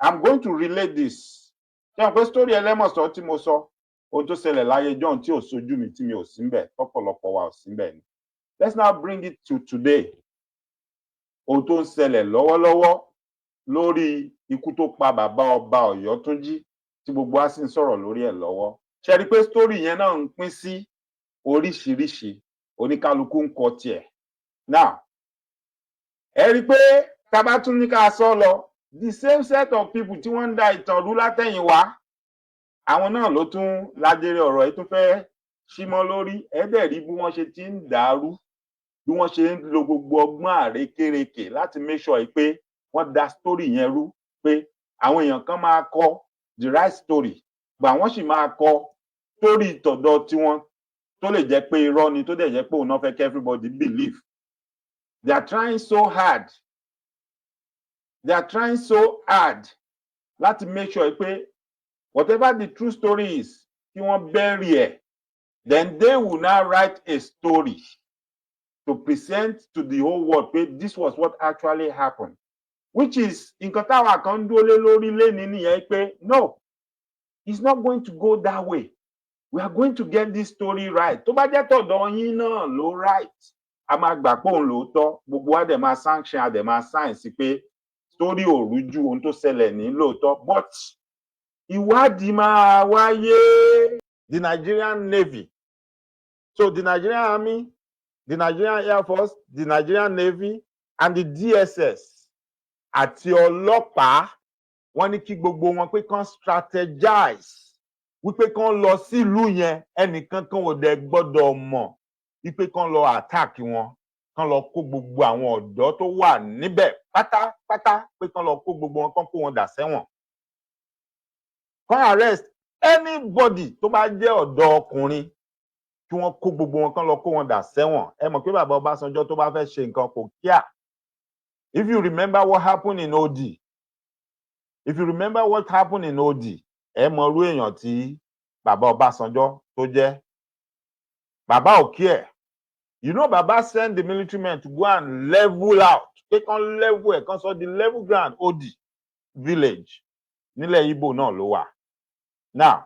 I'm going to relate this. Ṣé o pé story ẹlẹ́mọ̀sán tí mo sọ ohun tó ṣẹlẹ̀ láyé John tí ò sojú mi tí mi ò sí ńbẹ̀ tọ́pọ̀lọpọ̀ wa ò sí ńbẹ̀ ni. Let's now bring it to today. Ohun tó ń ṣẹlẹ̀ lọ́wọ́lọ́wọ́ lórí ikú tó pa bàbá ọba Ọ̀yọ́túnjí tí gbogbo wa sì ń sọ̀rọ̀ lórí ẹ̀ lọ́wọ́. Ṣé rí pé story yẹn náà ń pín sí oríṣiríṣi, oníkálukú ń kọ tiẹ̀. Now, ẹ rí pé tá bá tún ní ká sọ lọ, the same set of people tí wọ́n ń da ìtàn rú látẹ̀yìn wá, àwọn náà ló tún lájẹrẹ ọ̀rọ̀ yìí tún fẹ́ símọ́ lórí. Ẹ dẹ̀ rí bí wọ́n ṣe ti ń dàrú, bí wọ́n ṣe ń lo gbogbo ọgbọ́n àrékérekè láti make sure pé wọ́n da story yẹn rú, pé àwọn èèyàn kan máa kọ the right story, gbà wọ́n sì máa kọ story tọ̀dọ̀ tiwọn tó lè jẹ́ pé irọ́ ni, tó dẹ̀ jẹ́ pé òun náà fẹ́ kí everybody believe. They are trying so hard. They are trying so hard láti make sure pé whatever the true story is, kí wọ́n bury ẹ̀. Then they will now write a story to present to the whole world pé this was what actually happened. Which is nǹkan táwa kan dúró lé lórí lénìí nìyẹn pé no, it's not going to go that way. We are going to get this story right. Tó bá jẹ́ tọ̀dọ̀ yín náà ló right, a máa gbà pé òun lóòótọ́, gbogbo wa dẹ̀ máa sanction, a dẹ̀ máa sign sí pé story ò rújú ohun tó ṣẹlẹ̀ ní lóòótọ́. But ìwádìí máa wáyé. The Nigerian Navy, so the Nigerian Army, the Nigerian Air Force, the Nigerian Navy, and the DSS àti ọlọ́pàá, wọ́n ní kí gbogbo wọn pé kán strategize wípé kán lọ sílùú yẹn, ẹnìkan kan ò dẹ̀ gbọ́dọ̀ mọ̀ wípé kán lọ attack wọn, kán lọ kó gbogbo àwọn ọ̀dọ́ tó wà níbẹ̀ pátápátá, pé kán lọ kó gbogbo wọn, kán kó wọn dà sẹ́wọ̀n. Kán arrest anybody tó bá jẹ́ ọ̀dọ́ ọkùnrin, kí wọ́n kó gbogbo wọn, kán lọ kó wọn dà sẹ́wọ̀n. Ẹ mọ̀ pé bàbá Ọbásanjọ́ tó bá fẹ́ ṣe nǹkan kò kíá. If you remember what happened in OD, if you remember what happened in OD, ẹ mọ irú èèyàn tí bàbá Ọbásanjọ́ tó jẹ́. Bàbá ò kíẹ̀. You know, Baba sent the military men to go and level out. Pé kán level ẹ̀, kán sọ the level ground OD village nílẹ̀ Igbo náà ló wà. Now,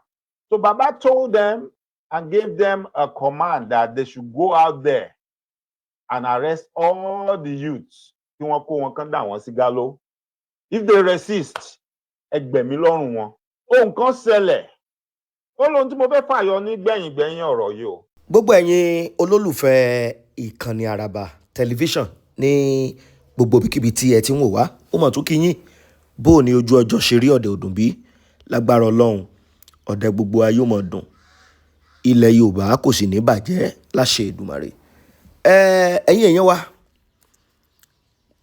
so Baba told them and gave them a command that they should go out there and arrest all the youths. Kí wọ́n kó wọn kán dà wọ́n sí gálò. If they resist, ẹgbẹ̀mí lọ́rùn wọn. Ohun kan ṣẹlẹ̀. Ó lóhun tí mo fẹ́ fàyọ ní gbẹ̀yìn ọ̀rọ̀ yìí o. Gbogbo ẹ̀yin olólùfẹ́ ìkànnì Àràbà tẹlifíṣàn ní gbogbo ibikíbi tí ẹ ti ń wò wá, ó mọ̀ tún kí yín bó ní ojú ọjọ́ ṣe rí ọ̀dẹ̀ òdùn bí lágbára Ọlọ́run, ọ̀dẹ̀ gbogbo ayé ó mọ̀ dùn, ilẹ̀ Yorùbá kò sì ní bàjẹ́ láṣẹ Èdùmàrè. Ẹ̀yin èèyàn wa,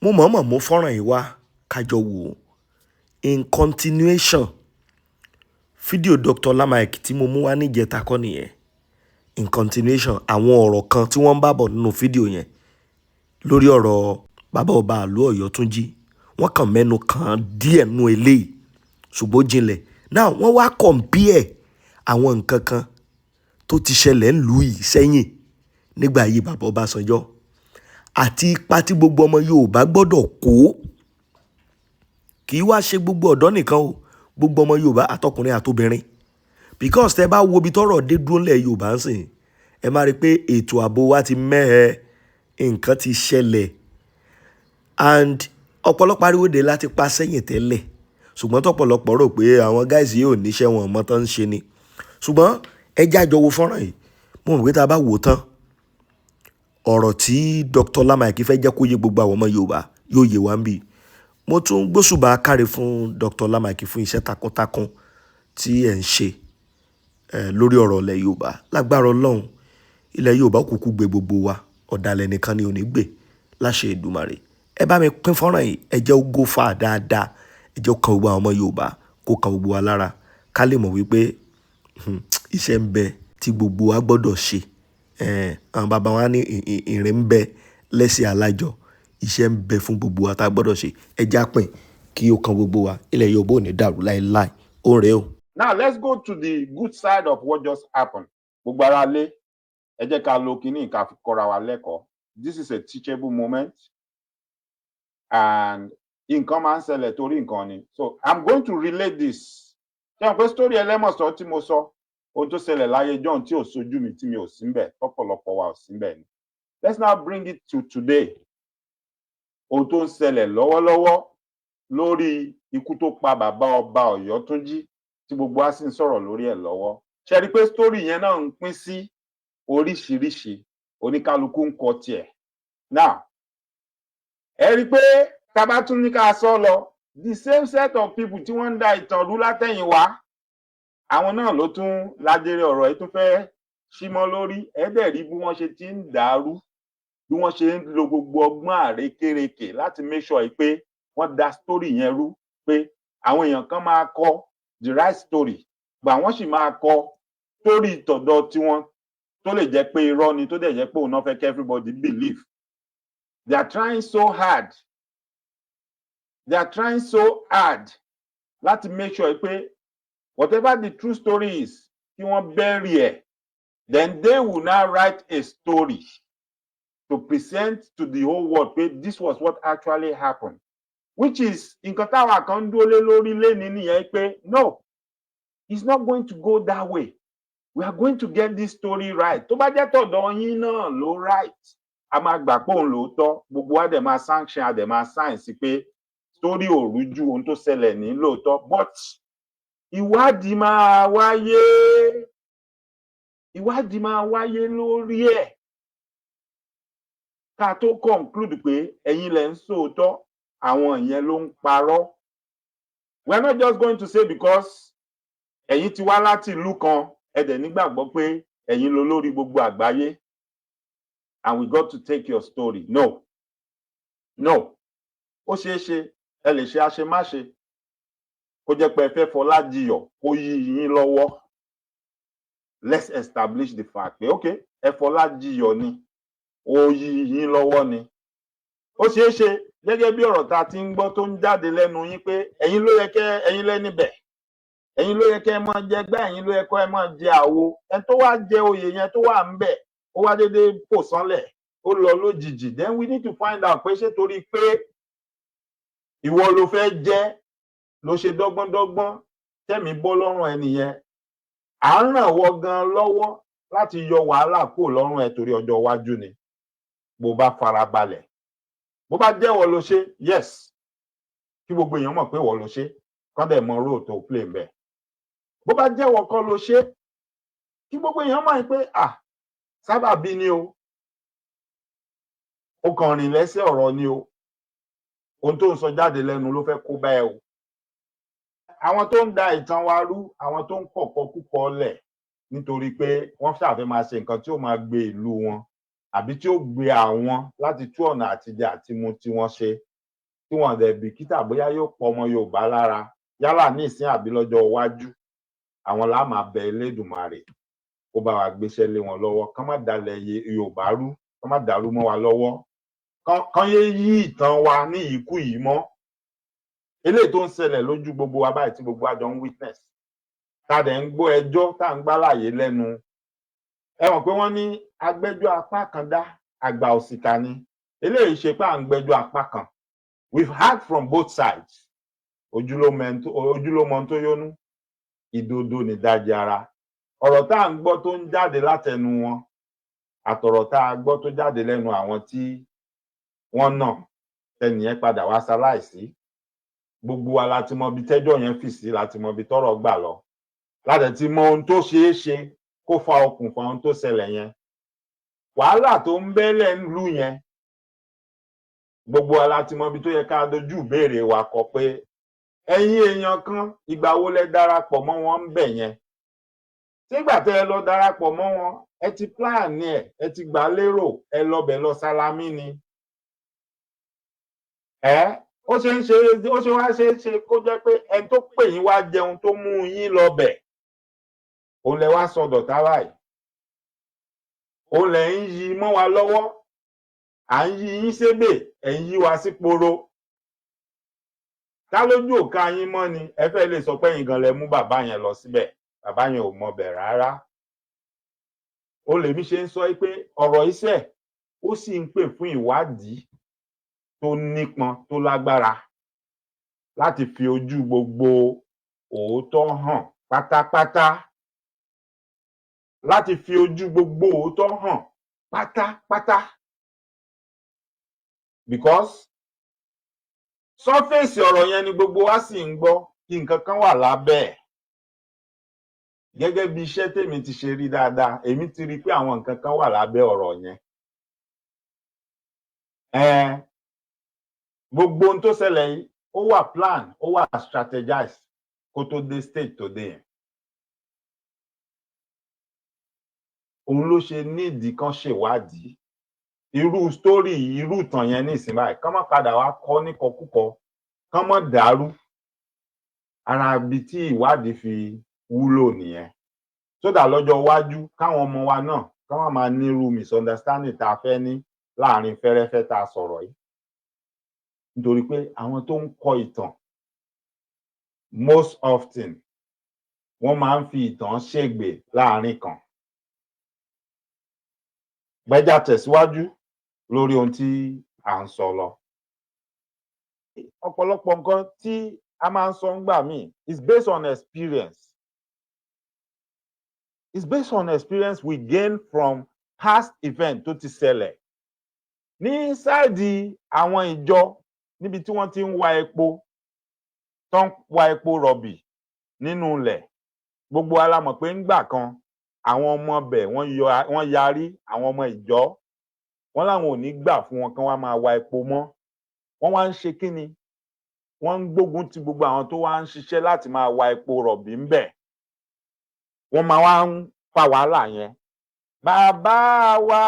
mo mọ̀ọ́mọ̀ mú fọ́nrán yìí wá kájọ wò in continuation fídíò Dr. Lamayek tí mo mú wá níjẹta kọ́ nìyẹn. In continuation àwọn ọ̀rọ̀ kan tí wọ́n ń bá bọ̀ nínú fídíò yẹn lórí ọ̀rọ̀ bàbá ọba ìlú Ọ̀yọ́túnjí, wọ́n kàn mẹ́nu kàn díẹ̀ nínú eléyìí ṣùgbọ́n jinlẹ̀. Now wọ́n wá compare àwọn nǹkan kan tó ti ṣẹlẹ̀ ńlùú yìí sẹ́yìn nígbà ayé bàbá Ọbásanjọ́ àti ipa tí gbogbo ọmọ Yorùbá gbọ́dọ̀ kó. Kì í wá ṣe gbogbo ọ̀dọ́ nìkan o, gbogbo ọmọ Yorùbá àtọkùnrin àtobìnrin. Because tẹ́ bá wo ibi tọ́rọ̀ dé dúró ńlẹ̀ Yorùbá ń sìn, ẹ máa rí pé ètò ààbò wa ti mẹ́hẹ, nǹkan ti ṣẹlẹ̀, and ọ̀pọ̀lọpọ̀ ariwo dé láti pa sẹ́yìn tẹ́lẹ̀, ṣùgbọ́n tọ́pọ̀lọpọ̀ rò pé àwọn guys yìí ò níṣẹ́ wọn mọ́ tán ń ṣe ni. Ṣùgbọ́n ẹ jájọ wo fọ́nrán yìí, mo mọ̀ pé tá a bá wò tán, ọ̀rọ̀ tí Dr. Lamayek fẹ́ jẹ́ kó yé gbogbo àwọn ọmọ Yorùbá yóò yé wa ń bì. Mo tún gbóṣùbà káre fún Dr. Lamayek fún iṣẹ́ takuntakun tí ẹ̀ ń ṣe lórí ọ̀rọ̀ ilẹ̀ Yorùbá. Lágbára Ọlọ́run, ilẹ̀ Yorùbá kúkú gbé gbogbo wa, ọ̀dàlẹ̀ nìkan ni ò ní gbé láṣẹ Èdùmàrè. Ẹ bá mi pín fọ́nrán yìí, ẹ jẹ́ ó go far dáadáa, ẹ jẹ́ ó kan gbogbo àwọn ọmọ Yorùbá, kó kan gbogbo wa lára, ká lè mọ̀ wípé iṣẹ́ ń bẹ tí gbogbo wa gbọ́dọ̀ ṣe. Àwọn bàbá wa ní ìrìn ń bẹ lẹ́sẹ̀ alájọ, iṣẹ́ ń bẹ fún gbogbo wa tá a gbọ́dọ̀ ṣe. Ẹ já pín kí ó kan gbogbo wa, ilẹ̀ Yorùbá ò ní dàrú láéláé, ó rèé o. Now let's go to the good side of what just happened. Gbogbo ara lé, ẹ jẹ́ ká lo kíní ká fi kọ́ra wa lẹ́kọ̀ọ́. This is a teachable moment, and nǹkan máa ń ṣẹlẹ̀ torí nǹkan ni. So I'm going to relate this. Ṣé o pé story ẹlẹ́mọ̀sán tí mo sọ ohun tó ṣẹlẹ̀ láyé John tí ò sojú mi tí mi ò sí ńbẹ̀ tọ́pọ̀lọpọ̀ wa ò sí ńbẹ̀ ni. Let's now bring it to today. Ohun tó ń ṣẹlẹ̀ lọ́wọ́lọ́wọ́ lórí ikú tó pa bàbá ọba Ọ̀yọ́túnjí tí gbogbo wa sì ń sọ̀rọ̀ lórí ẹ̀ lọ́wọ́. Ṣé rí pé story yẹn náà ń pín sí oríṣiríṣi, oníkálukú ń kọ tiẹ̀. Now, ẹ rí pé tá bá tún ní ká sọ lọ, the same set of people tí wọ́n ń da ìtàn rú látẹ̀yìnwá, àwọn náà ló tún lájẹrẹ ọ̀rọ̀ yìí tún fẹ́ símọ́ lórí. Ẹ dẹ̀ rí bí wọ́n ṣe ti ń dàrú, bí wọ́n ṣe ń lo gbogbo ọgbọ́n àrékérekè láti make sure pé wọ́n da story yẹn rú, pé àwọn èèyàn kan máa kọ the right story, gbà wọ́n sì máa kọ story tọ̀dọ̀ tiwọn tó lè jẹ́ pé irọ́ ni, tó dẹ̀ jẹ́ pé òun náà fẹ́ kí everybody believe. They are trying so hard. They are trying so hard láti make sure pé whatever the true story is, kí wọ́n bury ẹ̀. Then they will now write a story to present to the whole world pé this was what actually happened. Which is nǹkan táwa kan dúró lé lórí lénìí nìyẹn pé no, it's not going to go that way. We are going to get this story right. Tó bá jẹ́ tọ̀dọ̀ yín náà ló right, a máa gbà pé òun lóòótọ́, gbogbo wa dẹ̀ máa sanction, a dẹ̀ máa sign sí pé story ò rújú ohun tó ṣẹlẹ̀ ní lóòótọ́. But ìwádìí máa wáyé, ìwádìí máa wáyé lórí ẹ̀ ká tó conclude pé ẹ̀yin lẹ̀ ń sòótọ́, àwọn ìyẹn ló ń parọ́. We are not just going to say because ẹ̀yin ti wá láti ìlú kan, ẹ dẹ̀ nígbàgbọ́ pé ẹ̀yin ló lórí gbogbo àgbáyé and we got to take your story. No. No. Ó ṣeé ṣe, ẹ lè ṣe àṣemáṣe, kó jẹ́ pé ẹ fẹ́ Fọlájiyọ̀ kó yí yín lọ́wọ́. Let's establish the fact pé okay, ẹ Fọlájiyọ̀ ni, ó yí yín lọ́wọ́ ni. Ó ṣeé ṣe gẹ́gẹ́ bí ọ̀rọ̀ tá ti ń gbọ́ tó ń jáde lẹ́nu yín pé ẹ̀yin ló yẹ kẹ́, ẹ̀yin lẹ́ni bẹ̀, ẹ̀yin ló yẹ kẹ́ ẹ máa jẹ gbá, ẹ̀yin ló yẹ kẹ́ ẹ máa jẹ àwo. Ẹni tó wá jẹ oyè yẹn tó wà ń bẹ̀, ó wá dédé pò sánlẹ̀, ó lọ lójijì. Then we need to find out pé ṣé torí pé ìwọ ló fẹ́ jẹ́ ló ṣe dọ́gbọ́ndọ́gbọ́n tẹ̀mí bọ́ lọ́rùn ẹni yẹn. À ń ràn wọ́ gan lọ́wọ́ láti yọ wàhálà kúrò lọ́rùn ẹ torí ọjọ́ iwájú ni. Bó bá farabalẹ̀, bó bá jẹ́ wọ́n ló ṣe, yes, kí gbogbo èèyàn mọ̀ pé wọ́n ló ṣe, kán dẹ̀ mọ role tó play ńbẹ̀. Bó bá jẹ́ wọ́n kọ́ ló ṣe, kí gbogbo èèyàn mọ̀ pé sábàbí ni o, ó kàn rìn lẹ́sẹ̀ ọ̀rọ̀ ni o, ohun tó ń sọ jáde lẹ́nu ló fẹ́ kó bá ẹ o. Àwọn tó ń da ìtàn wa rú, àwọn tó ń kọ̀kọ́ kúkọ lẹ̀ nítorí pé wọ́n ṣàfẹ́ máa ṣe nǹkan tí ó máa gbé ìlú wọn àbí tí ó gbé àwọn láti tú ọ̀nà àtijẹ àti mu tí wọ́n ṣe, tí wọ́n dẹ̀ bìkítà bóyá yóò pọ̀ ọmọ Yorùbá lára yálà ní ìsín àbí lọ́jọ́ iwájú. Àwọn la máa bẹ Elédùmarè kó bá wa gbéṣẹ́ lé wọn lọ́wọ́, kán má dalẹ̀ Yorùbá rú, kán má dàrú mọ́ wa lọ́wọ́, kán yé yí ìtàn wa ní ìkú yìí mọ́. Eléyìí tó ń ṣẹlẹ̀ lójú gbogbo wa báyìí tí gbogbo wa jọ ń witness, tá dẹ̀ ń gbọ́ ẹjọ́ tá ń gbálàyé lẹ́nu. Ẹ mọ̀ pé wọ́n ní agbẹ́jọ́ apá kan dá, àgbà òṣìkà ni. Eléyìí ṣe pé à ń gbẹ́jọ́ apá kan. We've heard from both sides. Ojúlómọ tó yónú, ìdodo nìdajì ara. Ọ̀rọ̀ tá ń gbọ́ tó ń jáde látẹnu wọn àtọ̀rọ̀ tá a gbọ́ tó jáde lẹ́nu àwọn tí wọ́n nà tẹnìyẹn padà wá ṣaláìsí. Gbogbo wa láti mọ ibi tẹ́jọ́ yẹn fì sí, láti mọ ibi tọ́rọ̀ gbà lọ. Láti ti mọ ohun tó ṣeé ṣe kó fa okùnfà ohun tó ṣẹlẹ̀ yẹn. Wàhálà tó ń bẹ́lẹ̀ ńlú yẹn, gbogbo wa láti mọ ibi tó yẹ ká dojú ìbéèrè wa kọ pé ẹ̀yin èèyàn kan, ìgbà wo lẹ darapọ̀ mọ́ wọn ń bẹ̀ yẹn? Sígbà tẹ́ ẹ lọ darapọ̀ mọ́ wọn, ẹ ti plan ẹ̀, ẹ ti gbà lérò, ẹ lọ bẹ̀ lọ sálámí ni. Ó ṣe wá ṣe é ṣe kó jẹ́ pé ẹni tó pè yín wá jẹun tó mú yín lọ bẹ̀, òun lẹ wá sọ dọ̀tá báyìí. Òun lẹ ń yí mọ́ wa lọ́wọ́, à ń yí yín sébè, ẹ̀ ń yí wa sí poro. Ká lójú òka yín mọ́ ni, ẹ fẹ́ lè sọ pé ẹ̀yin gan lẹ mú bàbá yẹn lọ síbẹ̀. Bàbá yẹn ò mọbẹ̀ rárá. Ó lèmi ṣe ń sọ pé ọ̀rọ̀ iṣẹ́ ó sì ń pè fún ìwádìí tó nípọn, tó lágbára. láti fi ojú gbogbo òótọ́ hàn pátápátá, láti fi ojú gbogbo òótọ́ hàn pátápátá, because surface ọ̀rọ̀ yẹn ni gbogbo wa sì ń gbọ́, kí nǹkan kan wà lábẹ́ ẹ̀. Gẹ́gẹ́ bí iṣẹ́ tèmi ti ṣe rí dáadáa, èmi ti rí pé àwọn nǹkan kan wà lábẹ́ ọ̀rọ̀ yẹn. Gbogbo ohun tó ṣẹlẹ̀ yìí ó wà plan, ó wà strategize kó tó dé stage tó dé yẹn. Òun ló ṣe nídìí kan ṣèwádìí irú story yìí, irú ìtàn yẹn ní ìsìn báyìí, kán má padà wá kọ́ níkọkúkọ, kán má dàrú. Ara ibi tí ìwádìí fi wúlò nìyẹn. So that lọ́jọ́ iwájú káwọn ọmọ wa náà kán má máa nírú misunderstanding tá a fẹ́ ní láàrin fẹ́rẹ́fẹ́ tá a sọ̀rọ̀ yìí. Nítorí pé àwọn tó ń kọ ìtàn most often wọ́n máa ń fi ìtàn ṣègbè láàrin kan. Gbẹ́jà tẹ̀síwájú lórí ohun tí à ń sọ lọ. Ọ̀pọ̀lọpọ̀ nǹkan tí a máa ń sọ ńgbà míì is based on experience. It's based on experience we gain from past event tó ti ṣẹlẹ̀. Ní sáìdì àwọn ìjọ níbi tí wọ́n ti ń wa epo, tó ń wa epo rọ̀bì nínú ilẹ̀, gbogbo wa la mọ̀ pé ńgbà kan àwọn ọmọ bẹ̀ wọ́n yarí, àwọn ọmọ ìjọ wọ́n láwọn ò ní gbà fún wọn kán wá máa wa epo mọ́. Wọ́n wá ń ṣe kí ni? Wọ́n ń gbógun ti gbogbo àwọn tó wá ń ṣiṣẹ́ láti máa wa epo rọ̀bì ńbẹ̀. Wọ́n máa wá ń fa wàhálà yẹn. Bàbá wa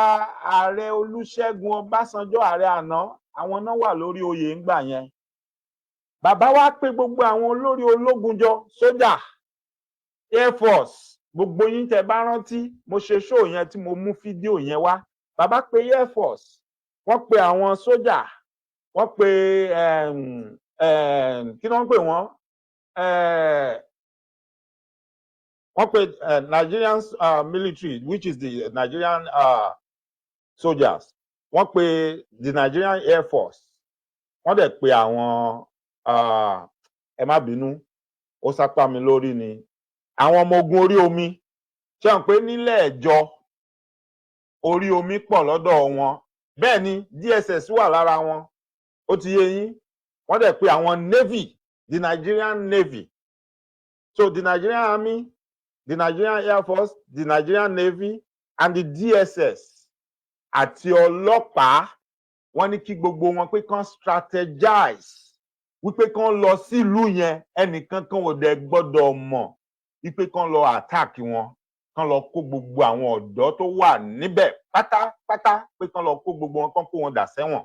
Ààrẹ Olúṣẹ́gun Ọbásanjọ́, ààrẹ àná, àwọn náà wà lórí oyè ńgbà yẹn. Bàbá wa pè gbogbo àwọn olórí ológun jọ, sójà, Air Force, gbogbo yín tẹ́ bá rántí, mo ṣe show yẹn tí mo mú fídíò yẹn wá. Bàbá pè Air Force, wọ́n pè àwọn sójà, wọ́n pè kí ni wọ́n pè wọ́n? Wọ́n pè Nigerian military, which is the Nigerian soldiers. Wọ́n pè the Nigerian Air Force. Wọ́n dẹ̀ pè àwọn ẹ má bínú, ó sápá mi lórí ni. Àwọn ọmọ ogun orí omi. Ṣé hàn pé nílẹ̀ ẹ̀jọ orí omi pọ̀ lọ́dọ̀ wọn? Bẹ́ẹ̀ ni DSS wà lára wọn. Ó ti yé yín? Wọ́n dẹ̀ pè àwọn Navy, the Nigerian Navy. So the Nigerian Army, the Nigerian Air Force, the Nigerian Navy, and the DSS àti ọlọ́pàá, wọ́n ní kí gbogbo wọn pé kán strategize wípé kán lọ sílùú yẹn, ẹnìkan kan ò dẹ̀ gbọ́dọ̀ mọ̀ wípé kán lọ attack wọn, kán lọ kó gbogbo àwọn ọ̀dọ́ tó wà níbẹ̀ pátápátá, pé kán lọ kó gbogbo wọn, kán kó wọn dà sẹ́wọ̀n.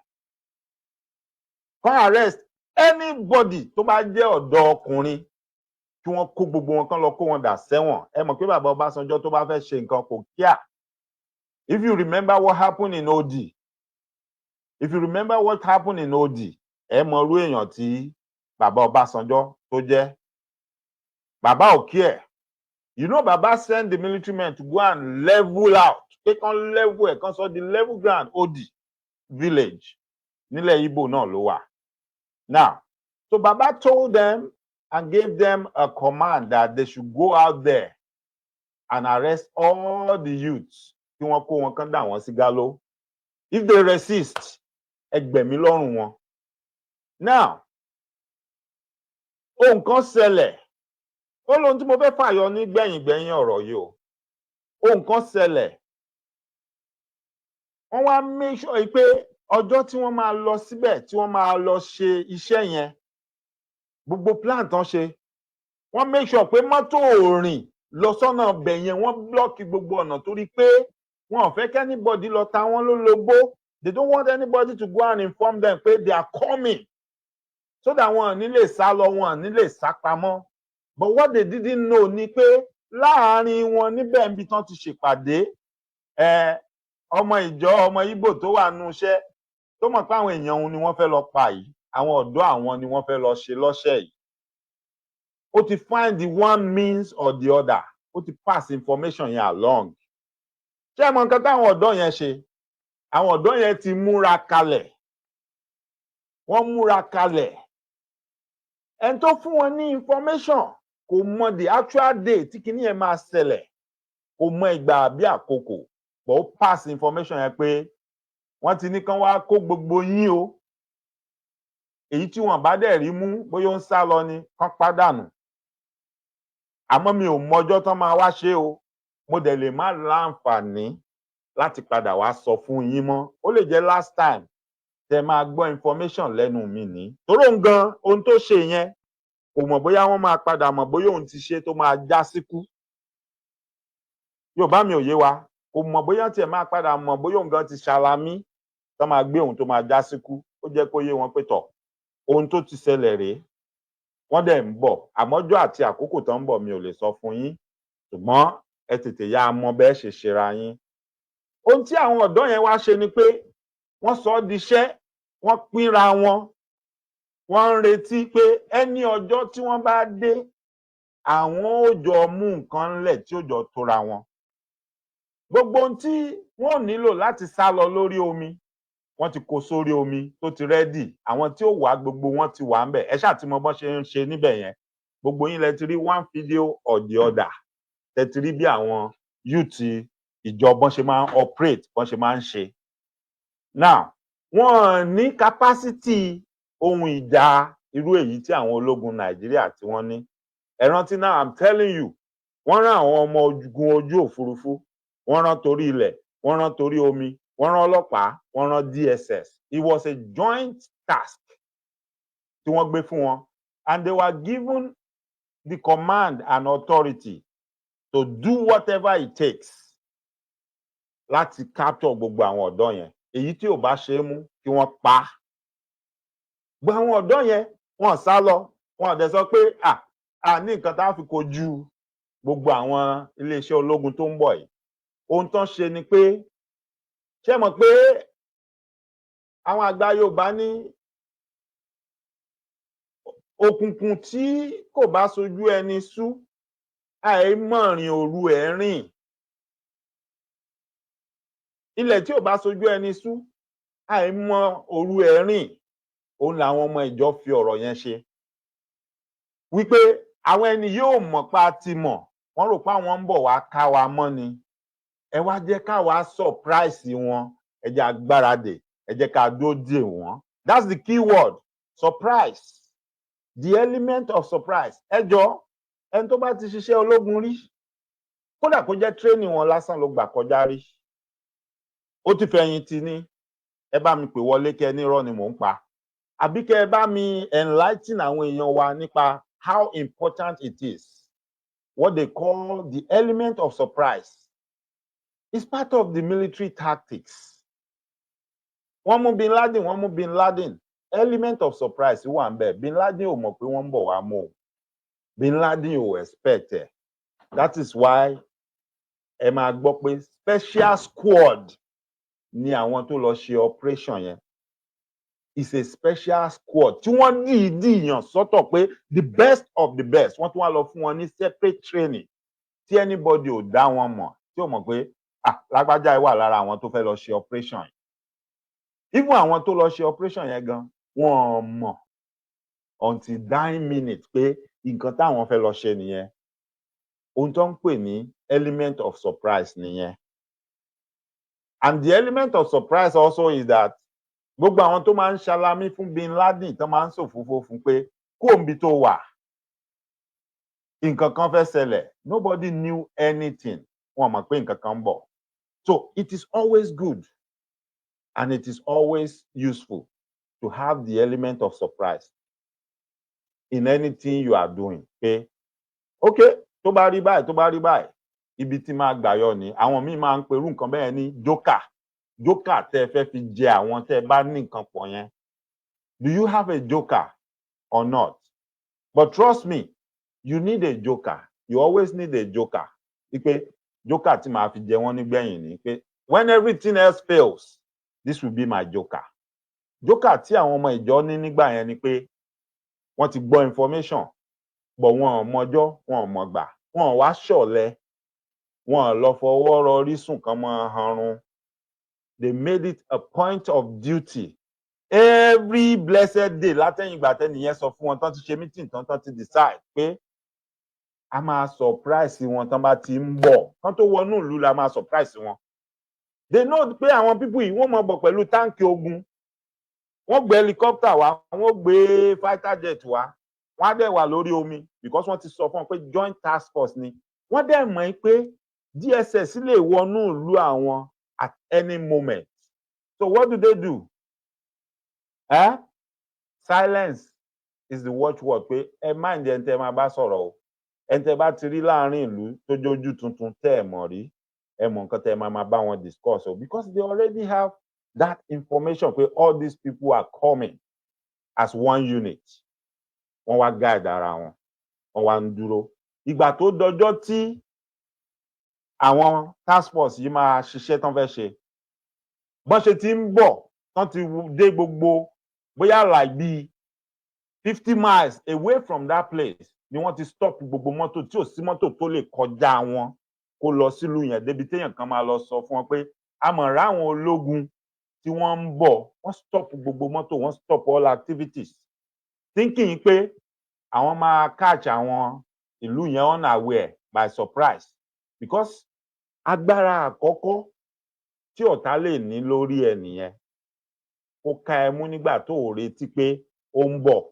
Kán arrest anybody tó bá jẹ́ ọ̀dọ́ ọkùnrin, kí wọ́n kó gbogbo wọn, kán lọ kó wọn dà sẹ́wọ̀n. Ẹ mọ̀ pé bàbá Ọbásanjọ́ tó bá fẹ́ ṣe nǹkan kò kíá. If you remember what happened in OD, ẹ mọ irú èèyàn tí bàbá Ọbásanjọ́ tó jẹ́. Bàbá ò kíẹ̀. You know, Baba send the military men to go and level out. They can level ẹ̀, kan sọ the level ground OD village. Nílẹ̀ Igbo náà ló wà. Now, so Baba told them and gave them a command that they should go out there and arrest all the youths. Kí wọ́n kó wọn kán dà wọ́n sí gálò. If they resist, ẹgbẹ̀mí lọ́rùn wọn. Now, ohun kan ṣẹlẹ̀. Ó lóhun tí mo fẹ́ fàyọ ní gbẹ̀yìn ọ̀rọ̀ yìí o. Ohun kan ṣẹlẹ̀. Wọ́n wá make sure pé ọjọ́ tí wọ́n máa lọ síbẹ̀, tí wọ́n máa lọ ṣe iṣẹ́ yẹn, gbogbo plan tán ṣe, wọ́n make sure pé mọ́tò ò rìn lọ sọ́nà ọbẹ̀ yẹn, wọ́n blọ́ọ̀kì gbogbo ọ̀nà torí pé wọn ò fẹ́ kí anybody lọ ta wọ́n lólobó. They don't want anybody to go and inform them pé they are coming, so that wọn ò ní lè sá lọ, wọn ò ní lè sá pamọ́. But what they didn't know ni pé láàárín wọn níbẹ̀ níbi tán ti ṣèpàdé, ọmọ ìjọ, ọmọ Ìgbò tó wà nínú iṣẹ́ tó mọ̀ pé àwọn èèyàn òun ni wọ́n fẹ́ lọ pa yìí, àwọn ọ̀dọ́ àwọn ni wọ́n fẹ́ lọ ṣe lọ́ṣẹ̀ yìí. Ó ti find the one means or the other, ó ti pass information yẹn along. Ṣé ẹ mọ̀ nǹkan táwọn ọ̀dọ́ yẹn ṣe? Àwọn ọ̀dọ́ yẹn ti múra kalẹ̀. Wọ́n múra kalẹ̀. ẹni tó fún wọn ní information kò mọ the actual day tí kinní yẹn máa ṣẹlẹ̀, kò mọ ìgbà àbí àkókò, but ó pass information yẹn pé wọ́n ti ní kán wá kó gbogbo yín o, èyí tí wọ́n bá dẹ̀ rí mú bóyá ó ń sá lọ ni kán pàdánù, àmọ́ mi ò mọjọ́ tán máa wá ṣe o, mo dẹ̀ lè má láǹfààní láti padà wá sọ fún yín mọ́, ó lè jẹ́ last time tẹ máa gbọ́ information lẹ́nu mi ní, torí òun gan ohun tó ṣe yẹn kò mọ̀ bóyá wọ́n máa padà mọ̀ bóyá òun ti ṣe tó máa já síkú. Yorùbá mi ò yé wa, kò mọ̀ bóyá tiẹ̀ máa padà mọ̀ bóyá òun gan ti ṣalamí tó máa gbé òun tó máa já síkú. Ó jẹ́ kó yé wọn pé tọ̀ ohun tó ti ṣẹlẹ̀ rèé, wọ́n dẹ̀ ń bọ̀, àmọ́jọ́ àti àkókò tó ń bọ̀ mi ò lè sọ fún yín, ṣùgbọ́n ẹ tètè yá mọ bẹ́ẹ̀ ṣe ṣera yín. Ohun tí àwọn ọ̀dọ́ yẹn wá ṣe ni pé wọ́n sọ ọ́ diṣẹ́, wọ́n pínra wọn, wọ́n ń retí pé ẹni ọjọ́ tí wọ́n bá dé àwọn ó jọ mú nǹkan ńlẹ̀ tí ó jọ tóra wọn. Gbogbo ohun tí wọ́n nílò láti sá lọ lórí omi wọ́n ti kó sórí omi tó ti rẹ́dì, àwọn tí ó wà gbogbo wọn ti wà ńbẹ̀, ẹ ṣáà ti mọ bọ́n ṣe ń ṣe níbẹ̀ yẹn, gbogbo yín lẹ ti rí one video or the other, tẹ ti rí bí àwọn youth ìjọ bọ́n ṣe máa ń operate, bọ́n ṣe máa ń ṣe. Now wọ́n ní capacity ohun ìjà irú èyí tí àwọn ológun Nàìjíríà tí wọ́n ní. Ẹ rántí now I'm telling you, wọ́n rán àwọn ọmọ ogun ojú òfurufú, wọ́n rán torí ilẹ̀, wọ́n rán torí omi, wọ́n rán ọlọ́pàá, wọ́n rán DSS. It was a joint task tí wọ́n gbé fún wọn, and they were given the command and authority to do whatever it takes láti capture gbogbo àwọn ọ̀dọ́ yẹn. Èyí tí ò bá ṣe é mú kí wọ́n pa á. Gbogbo àwọn ọ̀dọ́ yẹn wọ́n sá lọ, wọ́n dẹ̀ sọ pé a ní nǹkan tá a fi kojú gbogbo àwọn iléeṣẹ́ ológun tó ń bọ̀ yìí. Ohun tán ṣe ni pé ṣé mọ̀ pé àwọn àgbà Yorùbá ní òkùnkùn tí kò bá sojú ẹni sú, àìmọ̀rìn òru ẹ̀ rìn. Ilẹ̀ tí ò bá sojú ẹni sú, àìmọ̀ òru ẹ̀ rìn. Òun làwọn ọmọ ìjọ fi ọ̀rọ̀ yẹn ṣe. Wípé àwọn ẹni yóò mọ̀ pa ti mọ̀, wọ́n rò pé àwọn ń bọ̀ wá ká wa mọ́ ni. Ẹ wá jẹ́ ká wá surprise wọn, ẹ jẹ́ agbáradè, ẹ jẹ́ ká dúró dè wọ́n. That's the key word, surprise. The element of surprise. Ẹ jọ̀ọ́, ẹni tó bá ti ṣiṣẹ́ ológun rí, kódà kó jẹ́ training wọn lásán ló gbà kọjá rí. Ó ti fẹ̀yìntì ni, ẹ bá mi pè wọlé kẹ́ ní irọ́ ni mò ń pa. Àbí kẹ́ ẹ bá mi enlighten àwọn èèyàn wa nípa how important it is. What they call the element of surprise. It's part of the military tactics. Wọ́n mú Bin Laden, wọ́n mú Bin Laden. Element of surprise wà ń bẹ̀. Bin Laden ò mọ̀ pé wọ́n ń bọ̀ wá mú o. Bin Laden ò expect ẹ̀. That is why ẹ máa gbọ́ pé special squad ni àwọn tó lọ ṣe operation yẹn. It's a special squad tí wọ́n dìídì yàn sọ́tọ̀ pé the best of the best. Wọ́n tún wá lọ fún wọn ní separate training tí anybody ò dá wọn mọ̀ tí ò mọ̀ pé lágbájá wà lára àwọn tó fẹ́ lọ ṣe operation yẹn. Even àwọn tó lọ ṣe operation yẹn gan wọ́n mọ̀ until dying minute pé nǹkan táwọn fẹ́ lọ ṣe nìyẹn. Ohun tó ń pè ní element of surprise nìyẹn. And the element of surprise also is that gbogbo àwọn tó máa ń ṣalamí fún Bin Laden tó máa ń ṣòfófó fún pé kóńbi tó wà nǹkan kan fẹ́ ṣẹlẹ̀, nobody knew anything. Wọ́n mọ̀ pé nǹkan kan ń bọ̀. So it is always good and it is always useful to have the element of surprise in anything you are doing. Pé okay, tó bá rí báyìí, tó bá rí báyìí, ibi tí máa gbà yọ ni. Àwọn míì máa ń perú nǹkan bẹ́ẹ̀ ní joker. Joker tẹ́ fẹ́ fi jẹ àwọn tẹ́ bá ní nǹkan pọ̀ yẹn. Do you have a joker or not? But trust me, you need a joker. You always need a joker. Ipe joker tí màá fi jẹ wọ́n nígbẹ̀yìn ni pé when everything else fails, this will be my joker. Joker tí àwọn ọmọ ìjọ ní nígbà yẹn ni pé wọ́n ti gbọ́ information, but wọn ò mọjọ́, wọn ò mọ̀gbà, wọn ò wá ṣọ̀lẹ, wọn ò lọ fọwọ́ rọrí sùn kan mọ́ hanrun. They made it a point of duty every blessed day látẹ̀yìn ìgbà tẹ́nìyẹn sọ fún wọn tán ti ṣe meeting tán ti decide pé a máa surprise wọn tán bá ti ń bọ̀ kán tó wọnú ìlú la máa surprise wọn. They know pé àwọn people yìí wọ́n máa bọ̀ pẹ̀lú táǹkì ogun, wọ́n gbé helicopter wá, wọ́n gbé fighter jet wá, wọ́n á dẹ̀ wà lórí omi because wọ́n ti sọ fún wọn pé joint task force ni. Wọ́n dẹ̀ mọ̀ pé DSS lè wọnú ìlú àwọn at any moment. So what do? Silence is the watchword pé ẹ mind ẹni tẹ́ máa bá sọ̀rọ̀ o. Ẹni tẹ́ bá ti rí láàrin ìlú tó jójú tuntun tẹ́ ẹ mọ̀ rí, ẹ mọ̀ nǹkan tẹ́ máa bá wọn discuss o because they already have that information pé all these people are coming as one unit. Wọ́n wá guide ara wọn, wọ́n wá ń dúró. Ìgbà tó dọjọ́ tí àwọn task force yìí máa ṣiṣẹ́ tán fẹ́ ṣe, bọ́n ṣe ti ń bọ̀ tán ti dé gbogbo bóyá like bíi 50 miles away from that place ni wọ́n ti stop gbogbo mọ́tò tí ò sí mọ́tò tó lè kọjá wọn kó lọ sílùú yẹn débi téèyàn kan máa lọ sọ fún wọn pé a mọ̀ ráwọn ológun tí wọ́n ń bọ̀, wọ́n stop gbogbo mọ́tò, wọ́n stop all activities thinking pé àwọn máa catch àwọn ìlú yẹn unaware by surprise because agbára àkọ́kọ́ tí ọ̀tá lè ní lórí ẹ nìyẹn kó ká ẹ mú nígbà tó ò retí pé ó ń bọ̀.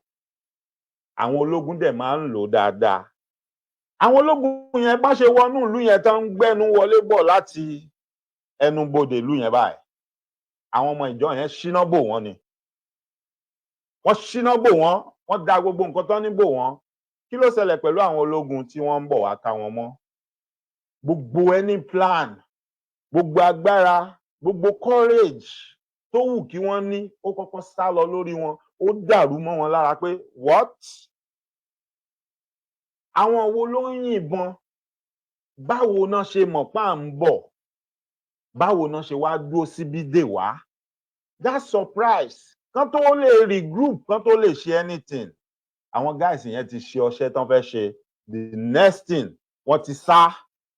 Àwọn ológun dẹ̀ máa ń lò dáadáa. Àwọn ológun yẹn bá ṣe wọnú ìlú yẹn tán ń gbẹ́nu wọlé bọ̀ láti ẹnubodè ìlú yẹn báyìí. Àwọn ọmọ ìjọ yẹn ṣíná bò wọ́n ni. Wọ́n ṣíná bò wọ́n, wọ́n da gbogbo nǹkan tán ní bò wọ́n. Kí ló ṣẹlẹ̀ pẹ̀lú àwọn ológun tí wọ́n ń bọ̀ wá ká wọn mọ́? Gbogbo any plan, gbogbo agbára, gbogbo courage tó wù kí wọ́n ní ó kọ́kọ́ sá lọ lórí wọn, ó dàrú mọ́ wọn lára pé what? Àwọn wo ló ń yìnbọn? Báwo náà ṣe mọ̀ pá ń bọ̀? Báwo náà ṣe wá dúró síbí dè wá? That surprise. Kán tó lè regroup, kán tó lè ṣe anything. Àwọn guys yẹn ti ṣe ọṣẹ́ tán fẹ́ ṣe. The next thing, wọ́n ti sá,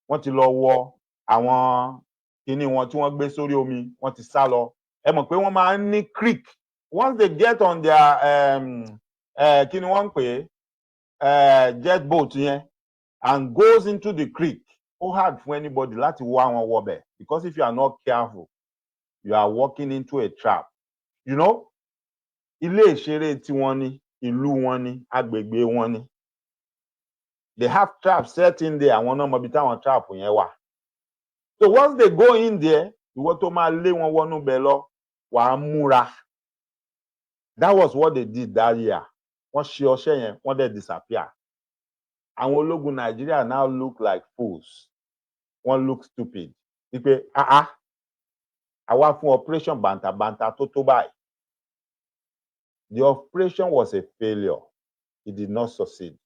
wọ́n ti lọ wọ àwọn kinní wọn tí wọ́n gbé sórí omi, wọ́n ti sá lọ. Ẹ mọ̀ pé wọ́n máa ń ní creek. Once they get on their kí ni wọ́n ń pè é jet boat yẹn and goes into the creek, ó hard for anybody láti wá wọn wọbẹ̀ because if you are not careful, you are walking into a trap. You know, ilé ìṣeré tiwọn ni, ìlú wọn ni, agbègbè wọn ni. They have traps set in there, àwọn náà mọ ibi táwọn trap yẹn wà. So once they go in there, ìwọ tó máa lé wọn wọnú bẹ̀ lọ, wàá múra. That was what they did that year. Wọ́n ṣe ọṣẹ́ yẹn, wọ́n dẹ̀ disappear. Àwọn ológun Nigeria now look like fools. Wọ́n look stupid. Wípé àwa fún operation bàǹtàbàǹtà tó tó báyìí. The operation was a failure. It did not succeed.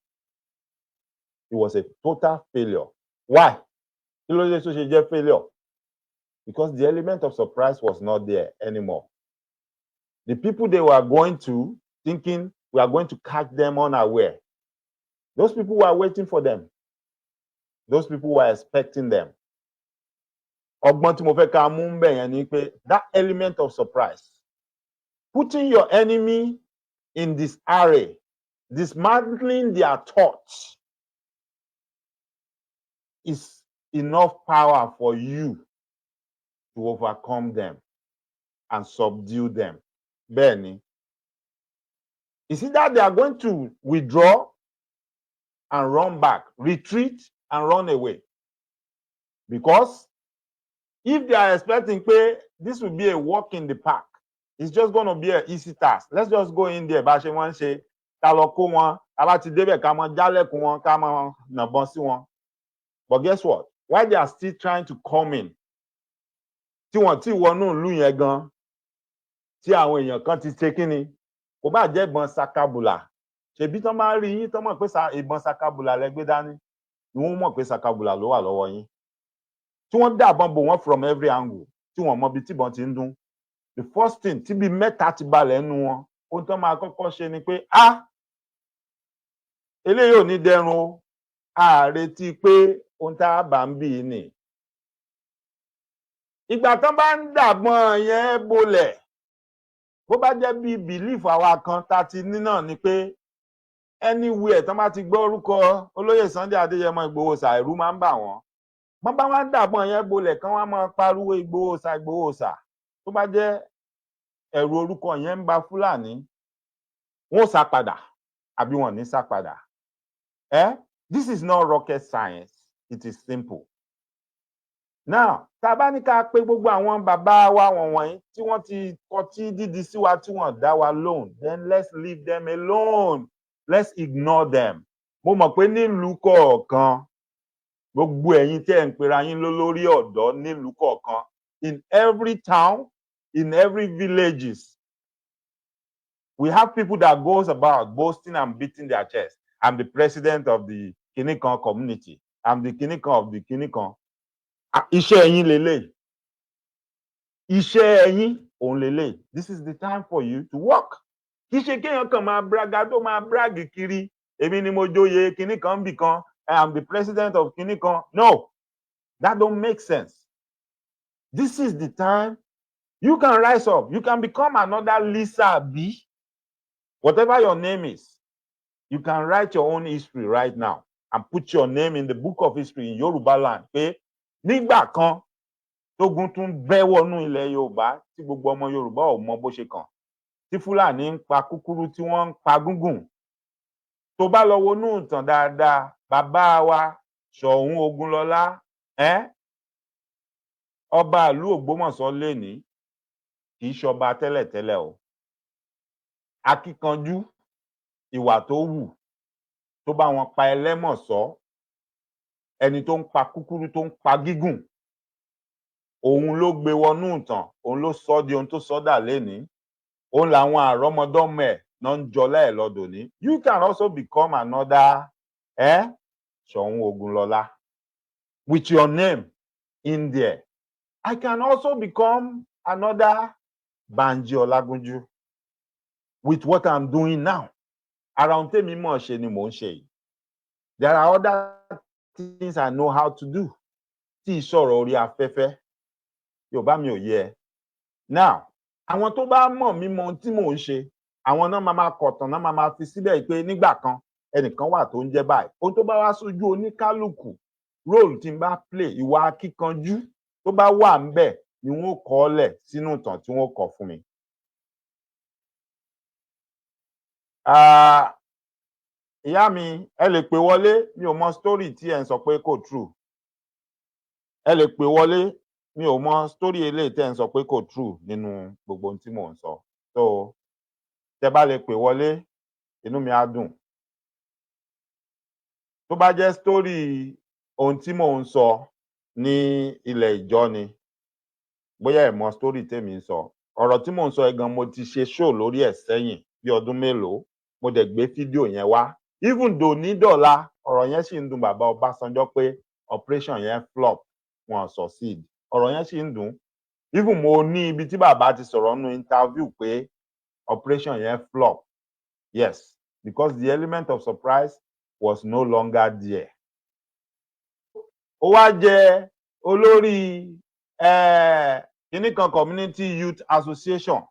It was a total failure. Why? Kí ló dé tó ṣe jẹ́ failure? Because the element of surprise was not there anymore. The people they were going to, thinking we are going to catch them unaware. Those people were waiting for them. Those people were expecting them. Ọgbọ́n tí mo fẹ́ ká mú bẹ̀ yẹn ni pé that element of surprise, putting your enemy in disarray, dismantling their thoughts is enough power for you to overcome them and subdue them. Bẹ́ẹ̀ni. Is it that they are going to withdraw and run back, retreat and run away? Because if they are expecting pé this will be a walk in the park, it's just going to be an easy task. Let's just go in there bá ṣe wọ́n ṣe, ká lọ kó wọn, ká bá ti débẹ̀ ká mọ jálẹ̀kùn wọn, ká mọ nàbọn sí wọn. But guess what? While they are still trying to come in, tí wọ́n ti wọnú ìlú yẹn gan, tí àwọn èèyàn kan ti ṣe kíni, kò bá jẹ́ ìbọn sakabula. Ṣebí tán bá rí yín tán mọ̀ pé ìbọn sakabula lẹ gbé dání, ni wọ́n mọ̀ pé sakabula ló wà lọ́wọ́ yín. Tí wọ́n dàbọn bò wọ́n from every angle, tí wọ́n mọ ibi tíbọn ti ń dún. The first thing tí bí mẹ́ta ti balẹ̀ nínú wọn, ohun tán máa kọ́kọ́ ṣe ni pé eléyìí ò ní dẹrùn o, a retí pé ohun tá a bá ń bì í nì. Ìgbà tán bá ń dàbọn yẹn bolẹ̀, bó bá jẹ́ bí belief àwa kan tá ti ní náà ni pé anywhere tán bá ti gbọ́ orúkọ olóyè Sunday Adéyẹmọ Ìgbòho Ṣà ẹ̀rù máa ń bà wọ́n bá wá ń dàbọn yẹn bolẹ̀ kán wá máa pariwo Ìgbòho Ṣà Ìgbòho Ṣà tó bá jẹ́ ẹ̀rù orúkọ yẹn ń ba Fúlàní wọn ò sá padà àbí wọn ò ní sá padà. This is not rocket science, it is simple. Now tá a bá ní ká pé gbogbo àwọn bàbá wa wọ̀nyí tí wọ́n ti kọtí dídí sí wa tí wọ́n dá wa lóhùn, then let's leave them alone, let's ignore them. Mo mọ̀ pé nílùú kọ̀ọ̀kan gbogbo ẹ̀yin tẹ́ ń pera yín lólórí ọ̀dọ́ nílùú kọ̀ọ̀kan, in every town, in every villages, we have people that goes about boasting and beating their chest. I'm the president of the Kinikan community. I'm the Kinikan of the Kinikan. Iṣẹ́ ẹ̀yin lélẹ̀. Iṣẹ́ ẹ̀yin òun lélẹ̀. This is the time for you to work. Kì í ṣe kéèyàn kàn máa bragado máa brag kiri. Èmi ni mo joyè Kinikan bì kan. I am the president of Kinikan. No, that don't make sense. This is the time you can rise up. You can become another Lisa B. Whatever your name is, you can write your own history right now and put your name in the book of history in Yoruba land. Pé nígbà kan tógun tún bẹ́ wọnú ilẹ̀ Yorùbá tí gbogbo ọmọ Yorùbá ò mọ bó ṣe kàn. Tí Fúlàní ń pa kúkúrú tí wọ́n ń pa gúngùn. Tó bá lọ wọnú ìtàn dáadáa, bàbá wa Ṣọ̀ún Ògúnlọlá, ọba ìlú Ògbómọ̀ṣọ́ lénìí, kì í ṣọba tẹ́lẹ̀tẹ́lẹ̀ o. Akíkanjú ìwà tó wù tó bá wọn pa ẹlẹ́mọ̀ṣọ́, ẹni tó ń pa kúkúrú tó ń pa gígùn, òun ló gbé wọnú ìtàn, òun ló sọ di ohun tó sọ́dà lénìí, òun làwọn àrọ́mọdọ́mọ ẹ̀ náà ń jọlá ẹ̀ lọ́dọ̀ ní. You can also become another Ṣọ̀ún Ògúnlọlá with your name in there. I can also become another Banji Ọlágúnjú with what I'm doing now. Ara ohun tèmi mọ̀ ṣe ni mò ń ṣe yìí. There are other things I know how to do. Tí ìṣòro orí afẹ́fẹ́, Yorùbá mi ò yé ẹ. Now, àwọn tó bá mọ̀ mí mọ ohun tí mò ń ṣe, àwọn náà máa kọ̀tàn náà máa fi síbẹ̀ pé nígbà kan ẹnìkan wà tó ń jẹ́ báyìí. Ohun tó bá wá sójú oníkálùkù, role tí n bá play, ìwà akíkanjú tó bá wà ńbẹ̀ ni wọ́n kọ ọ́ lẹ̀ sínú ìtàn tí wọ́n kọ fún mi. Ìyá mi, ẹ lè pè wọlé, mi ò mọ story tí ẹ ń sọ pé kò true. Ẹ lè pè wọlé, mi ò mọ story eléyìí tí ẹ ń sọ pé kò true nínú gbogbo ohun tí mò ń sọ. So, tẹ́ bá lè pè wọlé, inú mi á dùn. Tó bá jẹ́ story ohun tí mò ń sọ ní ilẹ̀ ìjọ ni, bóyá ẹ mọ story tèmi ń sọ. Ọ̀rọ̀ tí mò ń sọ gan mo ti ṣe show lórí ẹ̀ sẹ́yìn bí ọdún mélòó, mo dẹ̀ gbé fídíò yẹn wá. Even though ní dọ̀la, ọ̀rọ̀ yẹn ṣì ń dùn bàbá Ọbásanjọ́ pé operation yẹn flop, wọn succeed. Ọ̀rọ̀ yẹn ṣì ń dùn. Even mo ní ibi tí bàbá ti sọ̀rọ̀ nínú interview pé operation yẹn flop. Yes, because the element of surprise was no longer there. Ó wá jẹ́ olórí Kinikan Community Youth Association.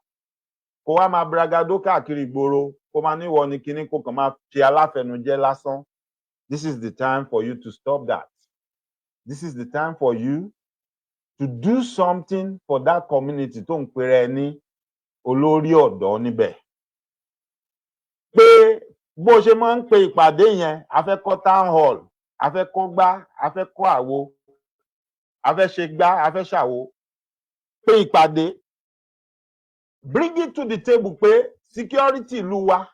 Kó wá máa bragado káàkiri ìgboro, kó máa níwọ ni kíní kó kàn máa fi aláfẹnujẹ́ lásán. This is the time for you to stop that. This is the time for you to do something for that community tó ń pèrè ní olórí ọ̀dọ́ níbẹ̀. Pé bó ṣe máa ń pe ìpàdé yẹn, a fẹ́ kọ́ town hall, a fẹ́ kọ́ gbá, a fẹ́ kọ́ àwo, a fẹ́ ṣe gbá, a fẹ́ ṣàwo. Pé ìpàdé, bring it to the table pé security ìlú wa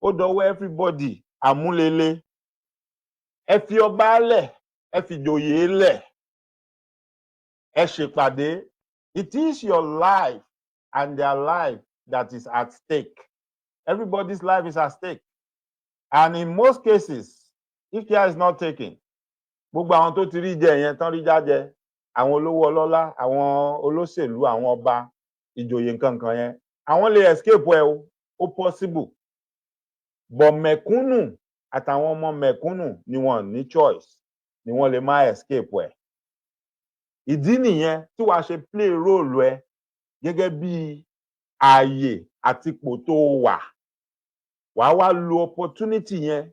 ó dọwọ́ everybody àmúlélé. Ẹ fi ọba lẹ̀, ẹ fi ìjòyè lẹ̀, ẹ ṣèpàdé. It is your life and their life that is at stake. Everybody's life is at stake. And in most cases, if care is not taken, gbogbo àwọn tó ti rí jẹ yẹn tán rí jájẹ, àwọn olówó ọlọ́lá, àwọn olóṣèlú, àwọn ọba, ìjòyè nǹkankan yẹn, àwọn lè escape ẹ o, ó possible. But mẹ̀kúnnù àtàwọn ọmọ mẹ̀kúnnù ni wọ́n ní choice, ni wọ́n lè má escape ẹ. Ìdí nìyẹn tí wàá ṣe play role ẹ gẹ́gẹ́ bí ààyè àti ipò tó wà wàá wá lo opportunity yẹn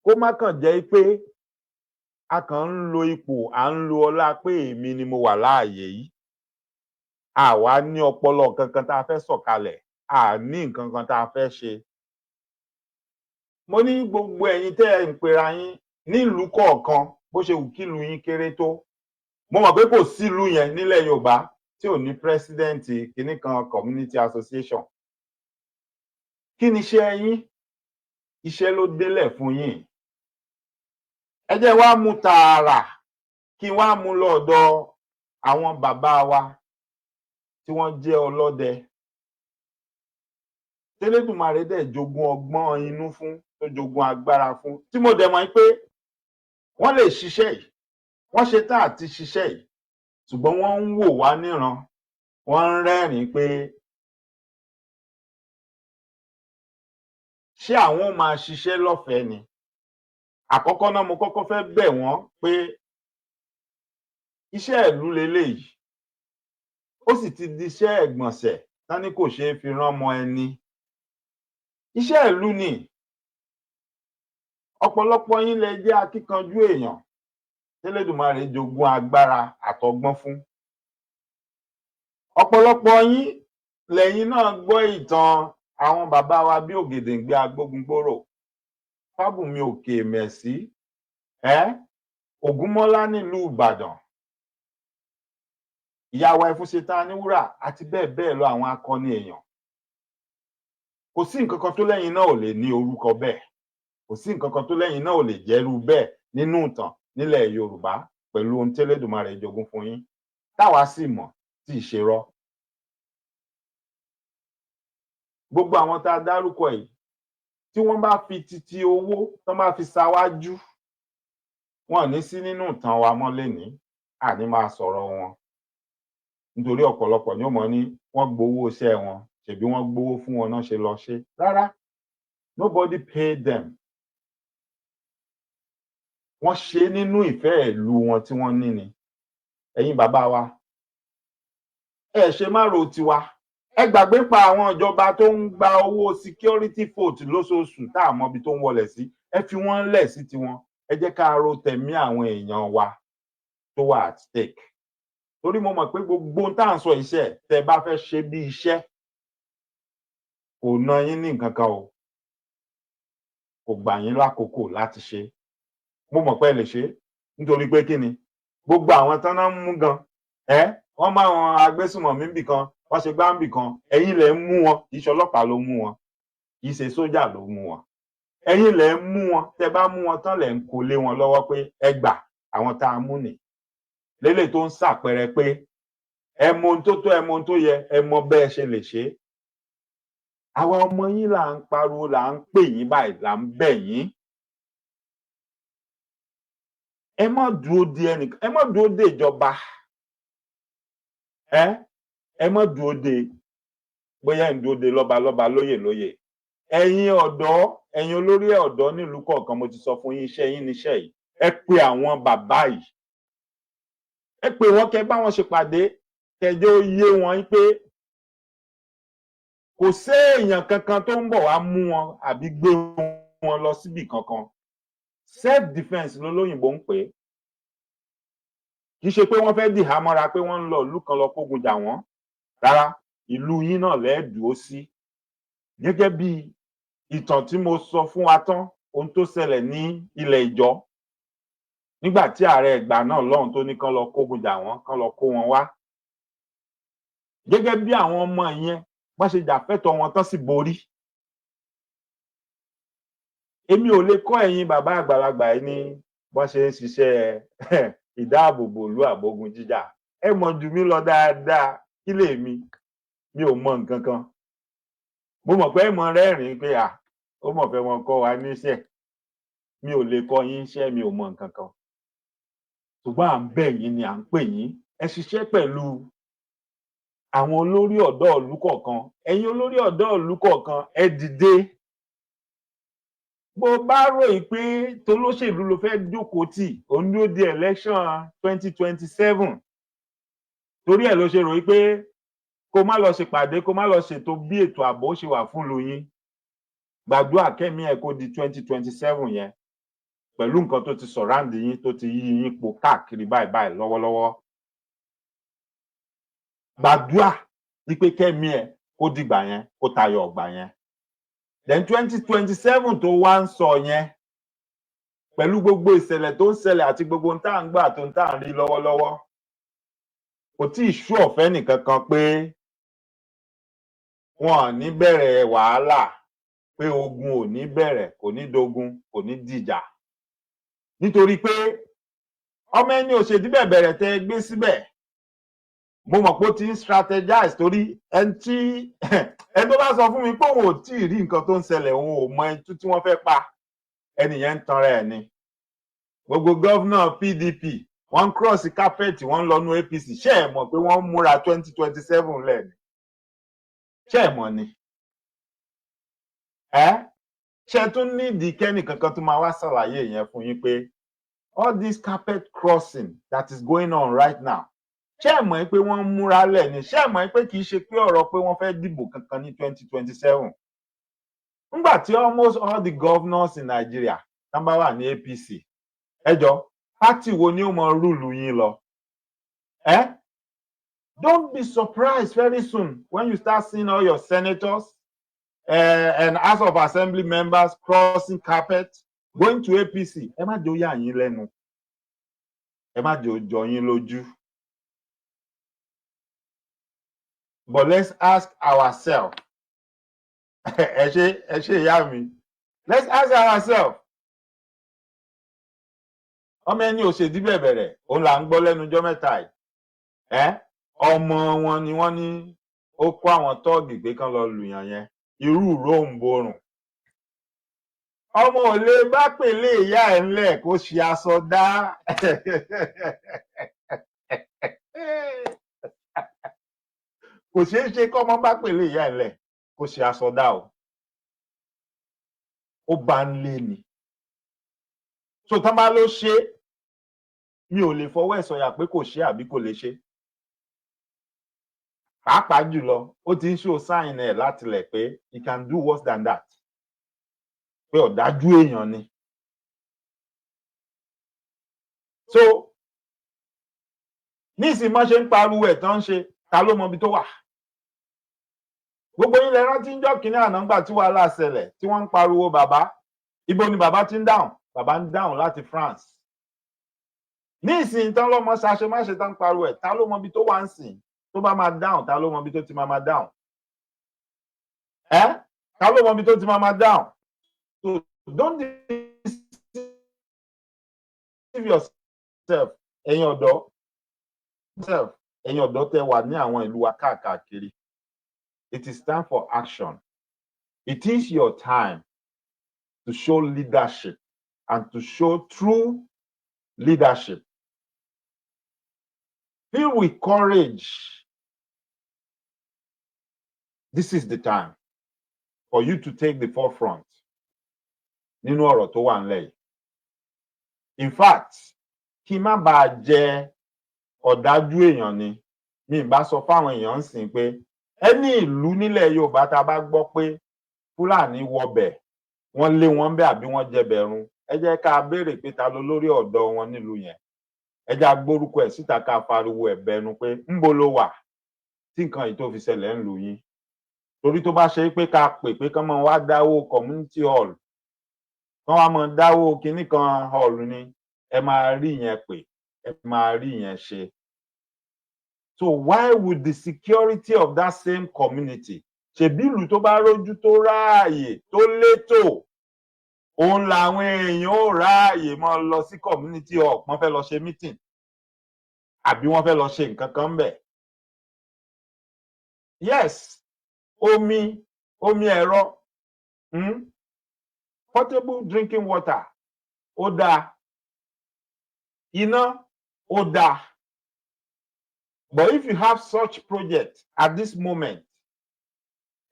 kó má kàn jẹ́ pé a kàn ń lo ipò à ń lo ọlá pé èmi ni mo wà láàyè yìí àwa ní ọpọlọ kankan tá a fẹ́ sọ̀kalẹ̀ a ní nǹkan kan tá a fẹ́ ṣe. Mo ní gbogbo ẹ̀yin tẹ́ ẹ̀ ń pera yín nílùú kọ̀ọ̀kan bó ṣe wù kí ìlú yín kéré tó, mo mọ̀ pé kò sílùú yẹn nílẹ̀ Yorùbá tí ò ní pírẹ́sídẹ́ǹtì kìíní kan community association. Kí ni iṣẹ́ yín? Iṣẹ́ ló délẹ̀ fún yín. Ẹ jẹ́ wá mú tààrà kí n wá mú lọ́dọ̀ àwọn bàbá wa tí wọ́n jẹ́ ọlọ́dẹ. Tẹ́lẹ̀dùmarè dẹ̀ jogún ọgbọ́n inú fún, tó jogún agbára fún, tí mo dẹ̀ mọ̀ pé wọ́n lè ṣiṣẹ́ yìí, wọ́n ṣe tá àti ṣiṣẹ́ yìí, ṣùgbọ́n wọ́n ń wò wá níran, wọ́n ń rẹ́rìn-ín pé ṣé àwọn máa ṣiṣẹ́ lọ́fẹ̀ẹ́ ni? Àkọ́kọ́ náà mo kọ́kọ́ fẹ́ bẹ̀ wọ́n pé iṣẹ́ ìlú leléyìí, ó sì ti di iṣẹ́ ẹ̀gbọ̀nsẹ̀ tán ní kò ṣeé fi ránmọ ẹni. Iṣẹ́ ìlú ni. Ọ̀pọ̀lọpọ̀ yín lẹ jẹ́ akíkanjú èèyàn tẹ́lẹ̀dùmarè jogún agbára àtọgbọ́n fún. Ọ̀pọ̀lọpọ̀ yín lẹ́yìn náà gbọ́ ìtàn àwọn bàbá wa bí Ògèdèngbé Agbógungbòrò, Fábùnmi Òkèmẹ̀sí, Ògúnmọ́lá nílùú Ìbàdàn, ìyá wa Ẹfúnṣetánníwúrà àti bẹ́ẹ̀ bẹ́ẹ̀ lọ àwọn akọni èèyàn. Kò sí nǹkan kan tó lẹ́yìn náà ò lè ní orúkọ bẹ́ẹ̀. Kò sí nǹkan kan tó lẹ́yìn náà ò lè jẹ́rú bẹ́ẹ̀ nínú ìtàn nílẹ̀ Yorùbá pẹ̀lú ohun tẹ́lẹ̀dùmarè jogún fún yín táwa sì mọ̀ tí ì ṣe rọ́. Gbogbo àwọn tá a dárúkọ yìí tí wọ́n bá fi titi owó tán bá fi ṣáwájú, wọn ò ní sí nínú ìtàn wa mọ́ lénìí, àní máa sọ̀rọ̀ wọn. Nítorí ọ̀pọ̀lọpọ̀ ni ó mọ̀ ní wọ́n gbowó iṣẹ́ wọn, ṣèbí wọ́n gbowó fún wọn náà ṣe lọ ṣe. Rárá, nobody paid them. Wọ́n ṣe nínú ìfẹ́ ìlú wọn tí wọ́n ní ni. Ẹ̀yin bàbá wa, ẹ ṣe má ro tiwa. Ẹ gbàgbé pa àwọn ìjọba tó ń gba owó security vote lóṣooṣù tá a mọbi tó ń wọlé sí. Ẹ fi wọ́n lẹ̀ sí tiwọn. Ẹ jẹ́ ká ro tẹ̀mí àwọn èèyàn wa tó wà at stake. Torí mo mọ̀ pé gbogbo ohun tá à ń sọ iṣẹ́ tẹ́ bá fẹ́ ṣe bí iṣẹ́ kò ná yín ní nǹkan kan o. Kò gbà yín lákòókò láti ṣe. Mo mọ̀ pé ẹ lè ṣe nítorí pé kí ni? Gbogbo àwọn tán náà ń mú gan, wọ́n máa wọn agbésùnmọ̀mí bì kan, wọ́n ṣe gbáǹbì kan, ẹ̀yin lẹ̀ ń mú wọn, kì í ṣe ọlọ́pàá ló mú wọn, kì í ṣe sójà ló mú wọn. Ẹ̀yin lẹ̀ ń mú wọn, tẹ́ bá mú wọn tán lẹ̀ ń kó lé wọn lọ́wọ́ pé ẹ gbà àwọn tá a mú nì. Lélẹ̀ tó ń ṣàpẹẹrẹ pé ẹ mọ ohun tó tó, ẹ mọ ohun tó yẹ, ẹ mọ bẹ́ẹ̀ ṣe lè ṣe. Àwa ọmọ yín là ń pariwo, là ń pè yín báyìí, là ń bẹ̀ yín. Ẹ má dúró de ẹnìkan, ẹ má dúró de ìjọba. Ẹ má dúró de bóyá ẹ̀ ń dúró de lọ́balọ́ba, lóyè. Ẹ̀yin ọ̀dọ́, ẹ̀yin olórí ọ̀dọ́ nílùú kọ̀ọ̀kan, mo ti sọ fún yín, iṣẹ́ yín níṣẹ́ yìí. Ẹ pe àwọn bàbá yìí. Ẹ pè wọ́n kẹ́ bá wọn ṣèpàdé, kẹ́ jẹ́ ó yé wọn pé kò sí èèyàn kankan tó ń bọ̀ wá mú wọn àbí gbé wọn lọ síbì kankan. Self defence lolóyìnbó ń pè é. Kì í ṣe pé wọ́n fẹ́ dìhámọ́ra pé wọ́n ń lọ ìlú kan lọ kógun jà wọ́n. Rárá, ìlú yín náà lẹ́ẹ̀ dúró sí. Gẹ́gẹ́ bí ìtàn tí mo sọ fún wa tán, ohun tó ṣẹlẹ̀ ní ilẹ̀ Ìjọ nígbà tí ààrẹ ìgbà náà lọ́hùn tó ní kán lọ kógun jà wọ́n, kán lọ kó wọn wá. Gẹ́gẹ́ bí àwọn ọmọ yẹn wọ́n ṣe jà fẹ́tọ̀ wọn tán sì borí. Èmi ò lè kọ́ ẹ̀yin bàbá àgbàlagbà yìí ní bọ́n ṣe ń ṣiṣẹ́ ìdáàbòbò ìlú àbógun jíjà. Ẹ mọ̀ jù mí lọ dáadáa, kí lèmi? Mi ò mọ nǹkan kan. Mo mọ̀ pé ẹ mọ rẹ́rìn-ín pé ó mọ̀ fẹ́ wọn kọ́ wa níṣẹ́. Mi ò lè kọ́ yín iṣẹ́, mi ò mọ nǹkan kan. Ṣùgbọ́n à ń bẹ̀ yín ni, à ń pè yín. Ẹ ṣiṣẹ́ pẹ̀lú àwọn olórí ọ̀dọ́ ìlú kọ̀ọ̀kan. Ẹ̀yin olórí ọ̀dọ́ ìlú kọ̀ọ̀kan, ẹ dìde. Bó bá ròyìn pé tolóṣèlú ló fẹ́ jókòó tì, òun ló di election 2027. Torí ẹ̀ ló ṣe ròyìn pé kó kó má lọ ṣèpàdé, kó má lọ ṣètò bí ètò ààbò ṣe wà fún ìlú yín. Gbàdúrà kẹ́mi ẹ̀ kó di 2027 yẹn pẹ̀lú nǹkan tó ti surround yín, tó ti yí yín po káàkiri báyìí lọ́wọ́lọ́wọ́. Gbàdúrà wípé kẹ́mi ẹ̀ kó dìgbà yẹn, kó tayọ ọgbà yẹn. Then 2027 tó wá ń sọ yẹn, pẹ̀lú gbogbo ìṣẹ̀lẹ̀ tó ń ṣẹlẹ̀ àti gbogbo ohun tá à ń gbà tó ń tá à ń rí lọ́wọ́lọ́wọ́, kò tí ì sú ọ̀fẹ́ nìkankan pé wọn ò ní bẹ̀rẹ̀ wàhálà, pé ogun ò ní bẹ̀rẹ̀, kò ní dogun, kò ní dìjà. Nítorí pé ọmọ ẹni òṣèdí bẹ̀rẹ̀ tẹ́ gbé síbẹ̀, mo mọ̀ pé ó ti ń strategize, torí ẹni tó bá sọ fún mi pé òun ò tí ì rí nǹkan tó ń ṣẹlẹ̀, òun ò mọ ẹni tí wọ́n fẹ́ pa, ẹnìyẹn ń tanra ẹ̀ ni. Gbogbo gọ́vnà PDP wọ́n ń cross carpet, wọ́n ń lọ nú APC. Ṣé ẹ mọ̀ pé wọ́n ń múra 2027 lẹ́ni? Ṣé ẹ mọ̀ ni? Ṣé tún nídìí kẹ́nì kankan tó máa wá ṣàlàyé yẹn fún yín pé all this carpet crossing that is going on right now, ṣé ẹ mọ̀ pé wọ́n ń múra lẹ̀ ni? Ṣé ẹ mọ̀ pé kì í ṣe pé ọ̀rọ̀ pé wọ́n fẹ́ dìbò kankan ní 2027? Nígbà tí almost all the governors in Nigeria tán bá wà ní APC, ẹ jọ̀ọ́, pátì wo ni ó mọ rúùlù yín lọ? Don't be surprised very soon when you start seeing all your senators and House of Assembly members crossing carpet, going to APC. Ẹ má jẹ́ ó yà yín lẹ́nu. Ẹ má jẹ́ ó jọ yín lójú. But let's ask ourselves. Ẹ ṣé ìyá mi. Let's ask ourselves. Ọmọ ẹni òṣèdí bẹ̀rẹ̀, òun là ń gbọ́ lẹ́nu ọjọ́ mẹ́ta yìí. Ọmọ wọn ni wọ́n ní ó kó àwọn tọ́ọ̀gì pé kán lọ lùyàn yẹn. Irú ròǹborùn. Ọmọ ò lè bá pèlè ìyá ẹ̀ ńlẹ̀ kó ṣe aṣọ dá. Kò ṣeé ṣe kọ́mọ bá pèlè ìyá ẹ̀ ńlẹ̀ kó ṣe aṣọ dá o. Ó bá ń lé ni. So tán bá ló ṣe, mi ò lè fọwọ́ ẹ̀ sọ̀yà pé kò ṣe àbí kò lè ṣe. Pàápàá jùlọ, ó ti ń show sign ẹ̀ látilẹ̀ pé he can do worse than that. Pé ọ̀dájú èèyàn ni. So ní ìsìn mọ́ ṣe ń pariwo ẹ̀ tán ń ṣe, ta ló mọ ibi tó wà? Gbogbo yín lẹ rántí ń jọ́ kínní àná ńgbà tí wàhálà ṣẹlẹ̀ tí wọ́n ń pariwo bàbá. Ibo ni bàbá ti ń dáhùn? Bàbá ń dáhùn láti France. Ní ìsìn tán lọ́mọ ṣaṣemáṣe tán ń pariwo ẹ̀, ta ló mọ ibi tó wà ń sìn? Tó bá máa dáhùn, ta ló mọ ibi tó ti máa dáhùn? Ta ló mọ ibi tó ti máa dáhùn? So don't deceive yourself, ẹ̀yin ọ̀dọ́. Ẹ̀yin ọ̀dọ́ tẹ́ wà ní àwọn ìlú wa káàkiri. It is time for action. It is your time to show leadership and to show true leadership. Filled with courage. This is the time for you to take the forefront nínú ọ̀rọ̀ tó wà nílẹ̀ yìí. In fact, kí má bàa jẹ ọ̀dájú èèyàn ni, mi bá sọ fáwọn èèyàn ń sìn pé ẹni ìlú nílẹ̀ Yorùbá tá a bá gbọ́ pé Fúlàní wọbẹ̀, wọ́n lé wọn bẹ́ àbí wọ́n jẹbẹ̀ run, ẹ jẹ́ ká béèrè pé ta ló lórí ọ̀dọ́ wọn nílùú yẹn. Ẹ jẹ́ agbórúkọ ẹ̀ síta ká pariwo ẹ̀bẹ̀nu pé ńbo ló wà tí nǹkan yìí tó fi ṣẹlẹ̀ ń lù yín. Torí tó bá ṣe pé ká pè pé kán máa wá dáwó community hall, kán wá máa dáwó kinní kan hall ni, ẹ máa rí yẹn pè, ẹ máa rí yẹn ṣe. So why would the security of that same community, ṣebí ìlú tó bá rójú tó ráàyè tó létò, òun làwọn èèyàn ò ráàyè máa lọ sí community hall, wọ́n fẹ́ lọ ṣe meeting àbí wọ́n fẹ́ lọ ṣe nǹkan kan bẹ̀. Yes, omi ẹ̀rọ, portable drinking water, ó dáa. Iná, ó dáa. But if you have such project at this moment,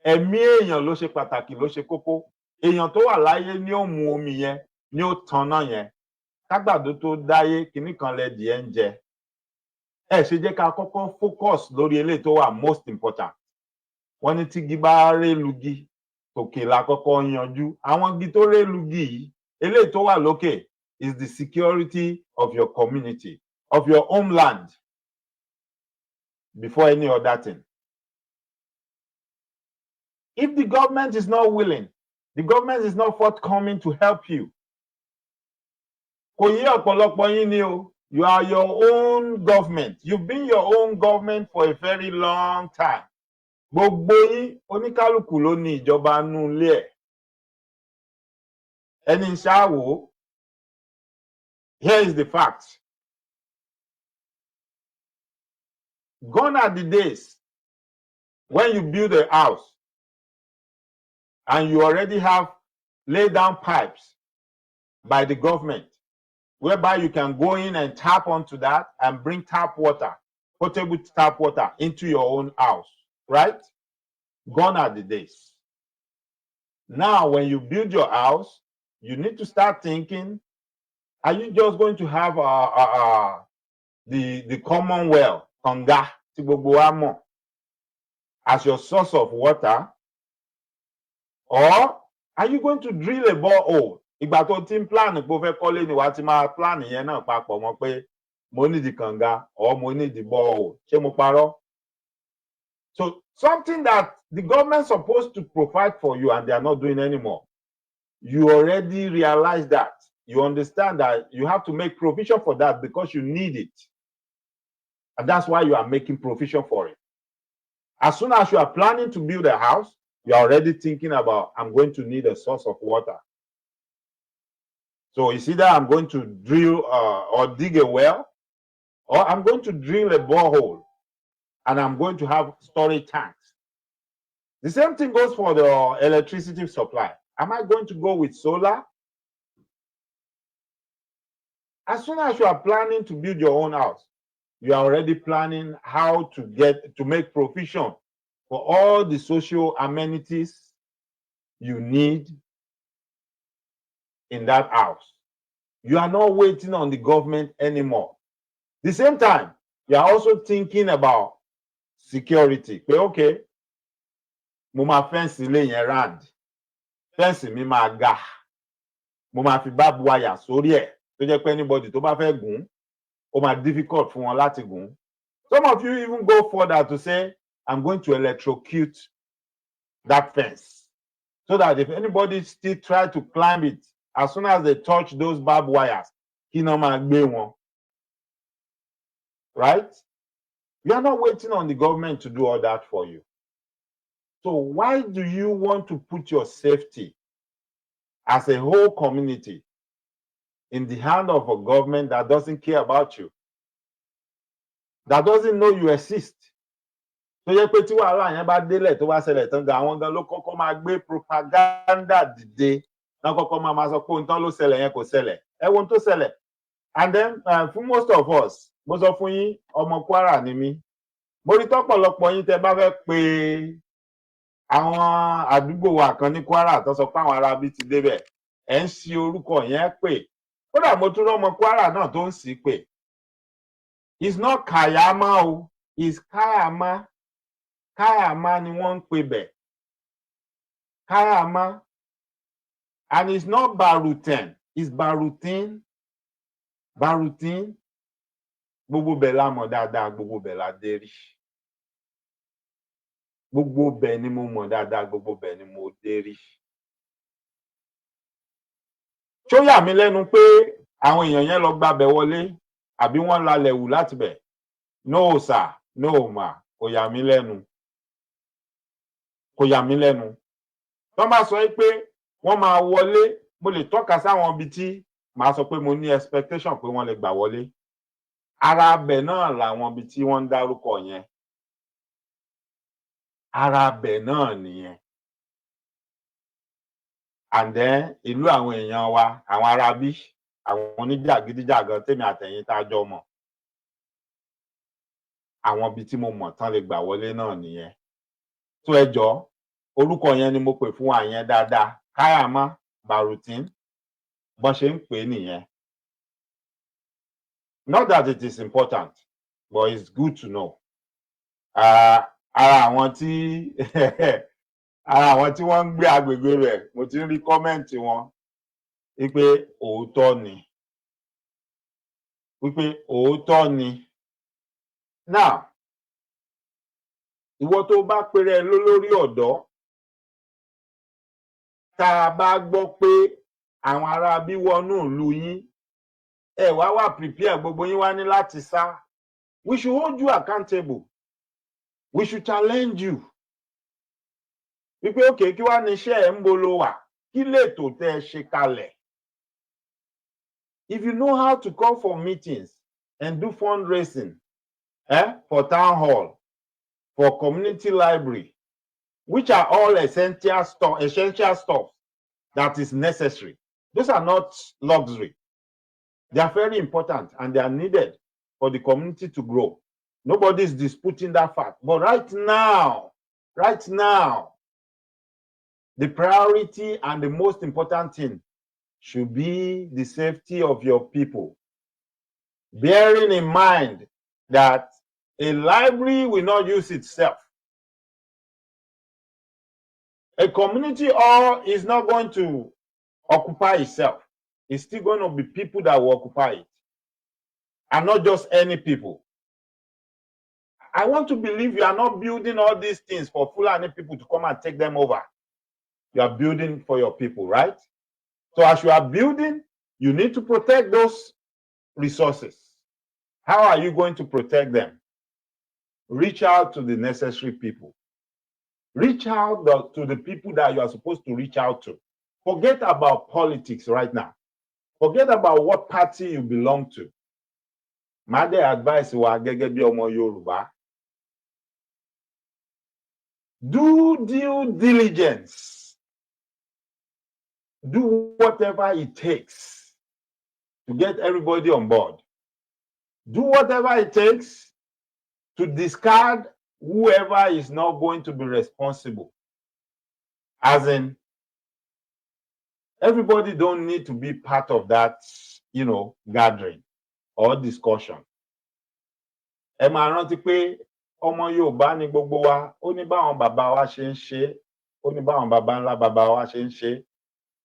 ẹ̀mí èèyàn ló ṣe pàtàkì, ló ṣe kókó. Èèyàn tó wà láyé ni ó mu omi yẹn, ni ó tanná yẹn. Kágbàdo tó dáyé, kinní kan lẹ dìé ń jẹ. ẹ ṣe jẹ́ ká kọ́kọ́ focus lórí eléyìí tó wà most important. Wọ́n ní tígi bá rélugi tòkè la kọ́kọ́ yanjú. Àwọn igi tó rélugi yìí, eléyìí tó wà lókè is the security of your community, of your homeland, before any other thing. If the government is not willing, the government is not forthcoming to help you, kò yé ọ̀pọ̀lọpọ̀ yín ni o. You are your own government. You've been your own government for a very long time. Gbogbo yín oníkálùkù ló ní ìjọba nú ilé ẹ̀. Ẹni ṣáàwó. Here is the fact. Gone are the days when you build a house and you already have laid down pipes by the government, whereby you can go in and tap onto that and bring tap water, potable tap water into your own house, right? Gone are the days. Now, when you build your house, you need to start thinking, are you just going to have the common well, kànga, tí gbogbo wa mọ̀, as your source of water? Or are you going to drill a borehole? Ìgbà tó ti ń plan pé o fẹ́ kọ́lé ni wàá ti máa plan yẹn náà papọ̀ mọ́ pé mo ní di kànga or mo ní di borehole. Ṣé mo parọ́? So something that the government supposed to provide for you and they are not doing anymore. You already realize that. You understand that you have to make provision for that because you need it. And that's why you are making provision for it. As soon as you are planning to build a house, you are already thinking about, I'm going to need a source of water. So it's either I'm going to drill or dig a well, or I'm going to drill a borehole, and I'm going to have storage tanks. The same thing goes for the electricity supply. Am I going to go with solar? As soon as you are planning to build your own house, you are already planning how to make provision for all the social amenities you need in that house. You are not waiting on the government anymore. The same time, you are also thinking about security. Pé okay, mo máa fence ilé yẹn round. Fence mi máa ga. Mo máa fi barbed wire sórí ẹ̀. Tó jẹ́ pé anybody tó bá fẹ́ gùn, ó máa difficult fún wọn láti gùn. Some of you even go further to say, I'm going to electrocute that fence, so that if anybody still try to climb it, as soon as they touch those barbed wires, kí náà máa gbé wọn. Right? You are not waiting on the government to do all that for you. So why do you want to put your safety as a whole community in the hand of a government that doesn't care about you, that doesn't know you exist? Tó yẹ pé tí wàhálà yẹn bá délẹ̀ tó bá ṣẹlẹ̀ tán gan, àwọn gan ló kọ́kọ́ máa gbé propaganda dìde. Náà kọ́kọ́ máa sọ pé ohun tán ló ṣẹlẹ̀ yẹn kò ṣẹlẹ̀. Ẹ wo ohun tó ṣẹlẹ̀. And then for most of us, mo sọ fún yín, ọmọ Kwara ni mí. Mo rí tọ́pọ̀lọpọ̀ yín tẹ́ bá fẹ́ pé àwọn àdúgbò wa kan ní Kwara tó sọ pé àwọn arábí ti débẹ̀, ẹ̀ ń ṣi orúkọ yẹn pè. Kódà mo tún rọ́mọ Kwara náà tó ń ṣì pè. It's not Kayama o, it's Kayama. Kayama ni wọ́n ń pè bẹ̀. Kayama. And it's not Barutin, it's Barutin. Barutin. Gbogbo bẹ̀ la mọ̀ dáadáa, gbogbo bẹ̀ la dé rí. Gbogbo bẹ̀ ni mo mọ̀ dáadáa, gbogbo bẹ̀ ni mo dé rí. Ṣó yà mí lẹ́nu pé àwọn èèyàn yẹn lọ gbabẹ̀ wọlé àbí wọ́n lalẹ̀ wù láti bẹ̀? No sir, no ma, kò yà mí lẹ́nu. Kò yà mí lẹ́nu. Wọ́n bá sọ pé wọ́n máa wọlé, mo lè tọ́ka sáwọn ibi tí màá sọ pé mo ní expectation pé wọ́n lè gbà wọlé. Ara abẹ̀ náà làwọn ibi tí wọ́n ń dárúkọ yẹn. Ara abẹ̀ náà nìyẹn. And then ìlú àwọn èèyàn wa, àwọn arábí, àwọn oníjàgídíjàgan tèmi àtẹ̀yìn tá a jọ mọ̀. Àwọn ibi tí mo mọ̀ tán lè gbà wọlé náà nìyẹn. So ẹ jọ̀ọ́, orúkọ yẹn ni mo pè fún wa yẹn dáadáa. Kayama, Barutin, bọ́n ṣe ń pè é nìyẹn. Not that it is important. but it's good to know. Ara àwọn tí ara àwọn tí wọ́n ń gbé agbègbè rẹ̀, mo ti ń rí kọ́mẹ́ǹtì wọn wípé òótọ́ ni. Wípé òótọ́ ni. Now, ìwọ tó bá pèrè ẹ lólórí ọ̀dọ́, tá a bá gbọ́ pé àwọn ará bí wọnú ìlú yín, ẹ wá prepare, gbogbo yín wá ní láti sá. We should hold you accountable. We should challenge you. Wípé okay, kí wá ní iṣẹ́ ẹ̀ ń bolo wà? Kí lètò tẹ́ ẹ ṣe kalẹ̀? If you know how to call for meetings and do fundraising, for town hall, for community library, which are all essential stuff that is necessary. Those are not luxury. They are very important and they are needed for the community to grow. Nobody is disputing that fact. But right now, the priority and the most important thing should be the safety of your people. Bearing in mind that a library will not use itself. A community hall is not going to occupy itself. It's still going to be people that will occupy it. And not just any people. I want to believe you are not building all these things for Fulani people to come and take them over. You are building for your people, right? So as you are building, you need to protect those resources. How are you going to protect them? Reach out to the necessary people. Reach out to the people that you are supposed to reach out to. Forget about politics right now. Forget about what party you belong to. My advice wa gẹ́gẹ́ bí ọmọ Yorùbá. Do due diligence. Do whatever it takes to get everybody on board. Do whatever it takes to discard whoever is not going to be responsible. As in, everybody don't need to be part of that, gathering or discussion. Ẹ máa rántí pé ọmọ Yorùbá ni gbogbo wa, ó ní báwọn bàbá wa ṣe ń ṣe, ó ní báwọn bàbá ńlá bàbá wa ṣe ń ṣe,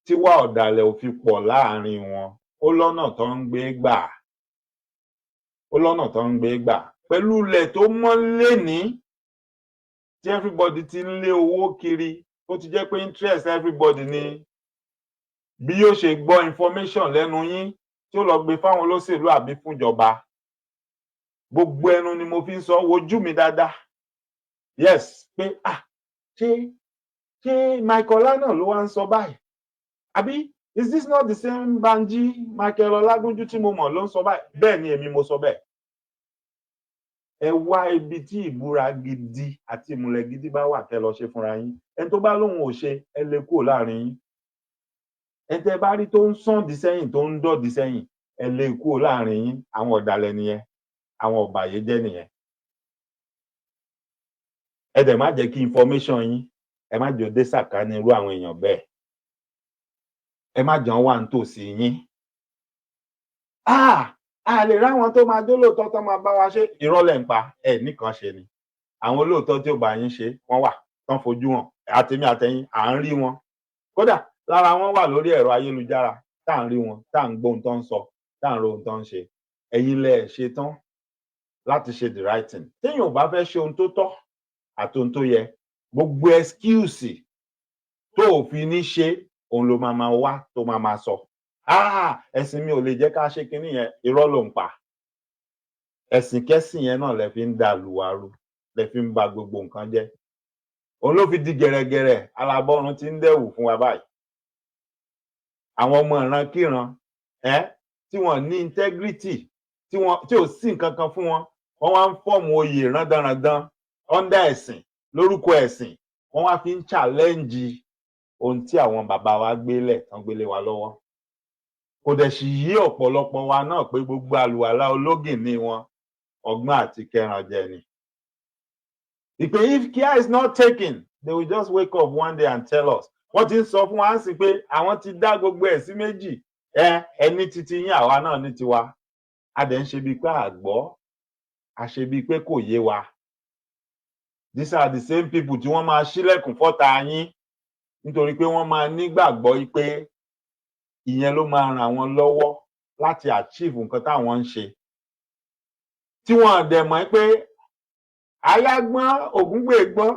tíwà ọ̀dàlẹ̀ ò fi pọ̀ láàrin wọn, ó lọ́nà tó ń gbé gbà. Ó lọ́nà tó ń gbé gbà. Pẹ̀lú ilẹ̀ tó mọ́ lénìí, tí everybody ti ń lé owó kiri, ó ti jẹ́ pé interest everybody ni bí yóò ṣe gbọ́ information lẹ́nu yín tí ó lọ gbé fáwọn olóṣèlú àbí fúnjọba. Gbogbo ẹnu ni mo fi ń sọ, wojú mi dáadáa. Yes, pé ṣé Michael Ọlá náà ló wá ń sọ báyìí? Àbí is this not the same Banji Michael Ọlágúnjú tí mo mọ̀ ló ń sọ báyìí? Bẹ́ẹ̀ ni èmi mo sọ bẹ́ẹ̀. Ẹ wá ibi tí ìbúra gidi àti ìmùlẹ̀ gidi bá wà kẹ́ lọ ṣe fúnra yín. Ẹni tó bá lóhun ò ṣe, ẹ lè kúrò láàrin yín. Ẹni tẹ́ bá rí tó ń sàn dí sẹ́yìn, tó ń dọ̀dí sẹ́yìn, ẹ lè kúrò láàrin yín. Àwọn ọ̀dàlẹ̀ nìyẹn, àwọn ọ̀bàyéjẹ́ nìyẹn. Ẹ dẹ̀ má jẹ́ kí information yín, ẹ má jẹ́ ó dé sàkání irú àwọn èèyàn bẹ́ẹ̀. Ẹ má jẹ́ wọ́n wà nítòsí yín. A lè ráwọn tó máa jólóòtọ́ tó máa bá wa ṣe. Irọ́ lẹ̀ ń pa, nìkan ṣe ni. Àwọn olóòtọ́ tí ó bá yín ṣe, wọ́n wà, tán fojú hàn. Àtèmi àtẹ̀yin, à ń rí wọn. Kódà lára wọn wà lórí ẹ̀rọ ayélujára, tá à ń rí wọn, tá à ń gbọ́ ohun tó ń sọ, tá à ń ro ohun tó ń ṣe. Ẹ̀yin lẹ ṣe tán láti ṣe the right thing. Téèyàn ò bá fẹ́ ṣe ohun tó tọ́ àti ohun tó yẹ, gbogbo excuse tó ò fi ní ṣe, òun ló máa wá tó máa sọ. Ẹ̀sìn mi ò lè jẹ́ ká ṣe kinní yẹn, irọ́ ló ń pa. Ẹ̀sìn kẹ́sìn yẹn náà lẹ fi ń dà lùwàrú, lẹ fi ń ba gbogbo nǹkan jẹ́. Òun ló fi di gẹ̀rẹ́gẹ̀rẹ́, alábọ́run ti ń dẹ̀wù fún wa báyìí. Àwọn ọmọ ìrankíran tí wọ́n ní integrity, tí ò sí nǹkan kan fún wọn, wọ́n wá ń fọ́ọ̀mù oyè rándanrandan under ẹ̀sìn, lórúkọ ẹ̀sìn, wọ́n wá fi ń challenge ohun tí àwọn bàbá wa gbélẹ̀ tán gbélé wa lọ́wọ́. Kò dẹ̀ sì yí ọ̀pọ̀lọpọ̀ wa náà pé gbogbo àlùwàlá ológìn ní wọn, ọgbọ́n àti kẹrànjẹ ni. Ìpè if care is not taken, they will just wake up one day and tell us. Wọ́n ti ń sọ fún wa sí pé àwọn ti dá gbogbo ẹ̀ sí méjì. Ẹni titi yín, àwa náà ní tiwa. A dẹ̀ ń ṣe bíi pé àgbọ́ àṣebí pé kò yé wa. These are the same people tí wọ́n máa ṣílẹ̀kùn fọ́ta yín nítorí pé wọ́n máa nígbàgbọ́ pé ìyẹn ló máa ràn wọ́n lọ́wọ́ láti achieve nǹkan táwọn ń ṣe. Tí wọ́n dẹ̀ mọ̀ pé aya gbọ́n ògúngbè gbọ́n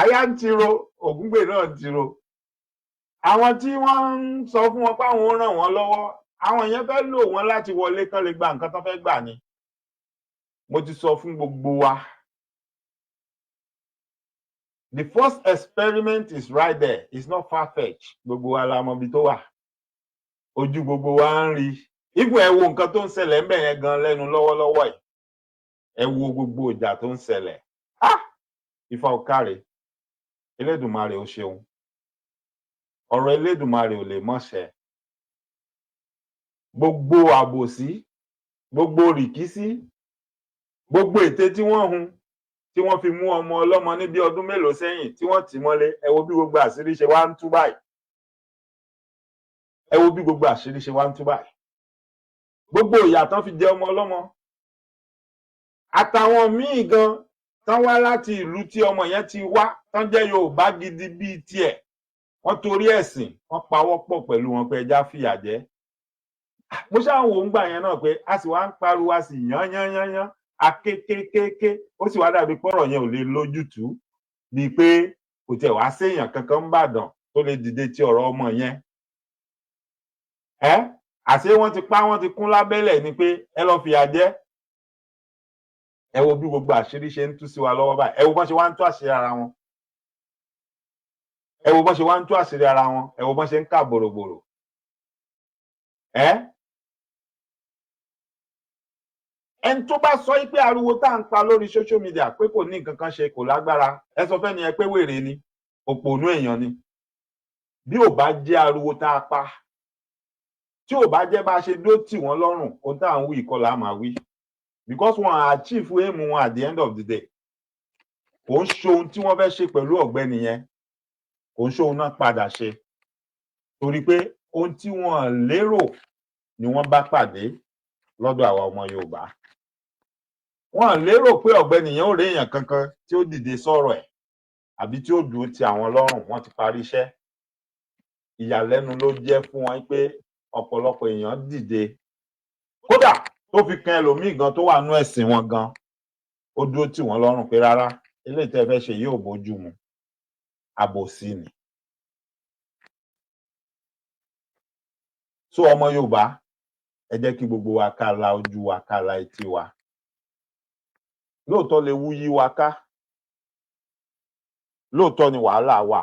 aya ń tiro ògúngbè náà ń tiro. Àwọn tí wọ́n ń sọ fún wọn pé àwọn ó ràn wọ́n lọ́wọ́, àwọn èèyàn fẹ́ lò wọ́n láti wọlé kán lè gba nǹkan tó fẹ́ gbà ni. Mo ti sọ fún gbogbo wa. The first experiment is right there. It's not far-fetched. Gbogbo wa la mọ ibi tó wà. Ojú gbogbo wa ń rí. Even ẹ wo nǹkan tó ń ṣẹlẹ̀ ńbẹ̀ yẹn gan lẹ́nu lọ́wọ́lọ́wọ́ yìí. Ẹ wo gbogbo ìjà tó ń ṣẹlẹ̀. Ifá ò káre. Elédùmarè ó ṣeun. Ọ̀rọ̀ Elédùmarè ò lè mọ́ ṣẹ. Gbogbo àbòsí, gbogbo rìkísí, gbogbo ète tí wọ́n hun, tí wọ́n fi mú ọmọ ọlọ́mọ ní bí ọdún mélòó sẹ́yìn tí wọ́n tì mọ́lé, ẹ wo bí gbogbo àṣírí ṣe wá ń tú báyìí. Ẹ wo bí gbogbo àṣírí ṣe wá ń tú báyìí. Gbogbo ìyà tán fi jẹ ọmọ ọlọ́mọ. Àtàwọn míì gan tán wá láti ìlú tí ọmọ yẹn ti wá, tán jẹ́ Yorùbá gidi bíi tiẹ̀. Wọ́n torí ẹ̀sìn, wọ́n pawọ́pọ̀ pẹ̀lú wọn pé ẹja fìyà jẹ. Mo ṣáà ń wò ń gbà yẹn náà pé a sì wá ń pariwo, a sì yán, akékékéké, ó sì wá dàbí pọ́rọ̀ yẹn ò lè lójútùú, bíi pé kò tẹ̀ wá séèyàn kankan ń bàdàn tó lè dìde ti ọ̀rọ̀ ọmọ yẹn. Àṣé wọ́n ti pa wọ́n ti kún lábẹ́lẹ̀ ni pé ẹ lọ fìyà jẹ. Ẹ wo bí gbogbo àṣírí ṣe ń tú sí wa lọ́wọ́ báyìí. Ẹ wo bọ́n ṣe wá ń tú àṣírí ara wọn. Ẹ wo bọ́n ṣe wá ń tú àṣírí ara wọn. Ẹ wo bọ́n ṣe ń kà bòròbòrò. Ẹni tó bá sọ pé ariwo tá à ń pa lórí social media pé kò ní nǹkan kan ṣe, kò lágbára, ẹ sọ fẹ́ni ẹ pé wèrè ni, òpònú èèyàn ni. Bí ò bá jẹ́ ariwo tá a pa, tí ò bá jẹ́ bá a ṣe dó tì wọ́n lọ́rùn, ohun tá à ń wí ìkọlà máa wí. Because wọ́n achieve aim wọn at the end of the day. Kò ń ṣe ohun tí wọ́n fẹ́ ṣe pẹ̀lú ọ̀gbẹ́ni yẹn, kò ń ṣe ohun náà padà ṣe. Torí pé ohun tí wọ́n lérò ni wọ́n bá pàdé lọ́dọ̀ àwa ọmọ Yorùbá. Wọ́n lérò pé ọ̀gbẹ́ni yẹn ò rí èèyàn kankan tí ó dìde sọ̀rọ̀ ẹ̀ àbí tí ó dúró ti àwọn lọ́rùn. Wọ́n ti parí iṣẹ́. Ìyàlẹ́nu ló jẹ́ fún wọn pé ọ̀pọ̀lọpọ̀ èèyàn dìde. Kódà tó fi kan ẹlòmíì gan tó wà nú ẹ̀sìn wọn gan, ó dúró tì wọ́n lọ́rùn pé rárá, eléyìí tẹ́ fẹ́ ṣe yóò bójú mu. Àbòsí ni. So ọmọ Yorùbá, ẹ jẹ́ kí gbogbo wa ká la ojú wa, ká la etí wa. Lóòótọ́ lè wú yí wa ká. Lóòótọ́ ni wàhálà wà.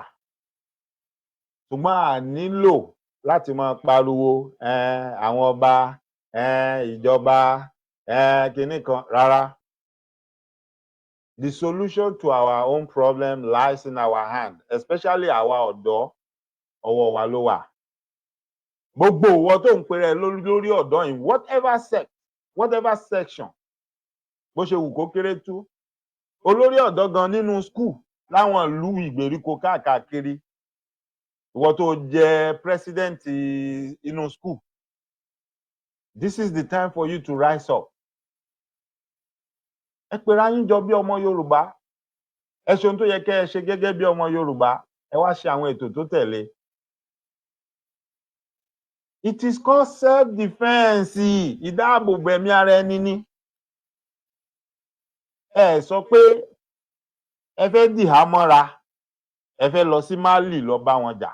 Ṣùgbọ́n a nílò láti máa pariwo àwọn ọba, ìjọba, kinní kan rárá. The solution to our own problem lies in our hand, especially àwa ọ̀dọ́, ọwọ́ wa ló wà. Gbogbo ìwọ tó ń pèrè lórí ọ̀dọ́ in whatever sect, whatever section, bó ṣe wù kó kéré tú. Olórí ọ̀dọ́ gan nínú school láwọn ìlú ìgbèríko káàkiri. Ìwọ tó jẹ́ president inú school. This is the time for you to rise up. Ẹ pera yín jọ bí ọmọ Yorùbá. Ẹ ṣe ohun tó yẹ kẹ́ ẹ ṣe gẹ́gẹ́ bí ọmọ Yorùbá. Ẹ wá ṣe àwọn ètò tó tẹ̀lé. It is called self-defense. Ìdáàbòbò ẹ̀mí ara ẹni ni. Ẹ sọ pé ẹ fẹ́ dìhà mọ́ra, ẹ fẹ́ lọ sí Mali lọ bá wọn jà.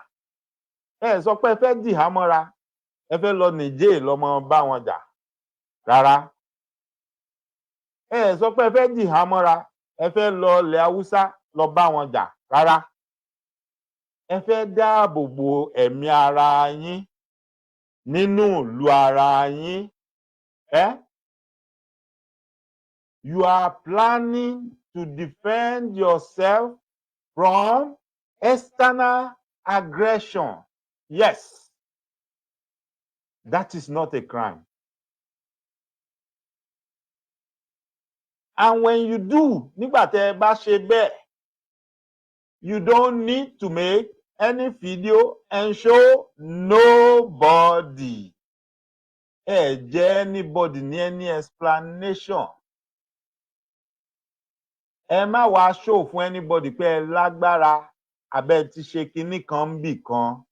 Ẹ sọ pé ẹ fẹ́ dìhà mọ́ra, ẹ fẹ́ lọ Niger lọ mọ bá wọn jà. Rárá. Ẹ sọ pé ẹ fẹ́ dìhà mọ́ra, ẹ fẹ́ lọ ilẹ̀ Haúsá lọ bá wọn jà. Rárá. Ẹ fẹ́ dáàbòbò ẹ̀mí ara yín nínú ìlú ara yín. You are planning to defend yourself from external aggression. Yes. That is not a crime. And when you do, nígbà tẹ́ ẹ bá ṣe bẹ́ẹ̀, you don't need to make any video and show nobody. Ẹ jẹ́ anybody ní any explanation. ẹ má wá show fún anybody pé ẹ lágbára abẹ́ ti ṣe kinní kan ń bì kan.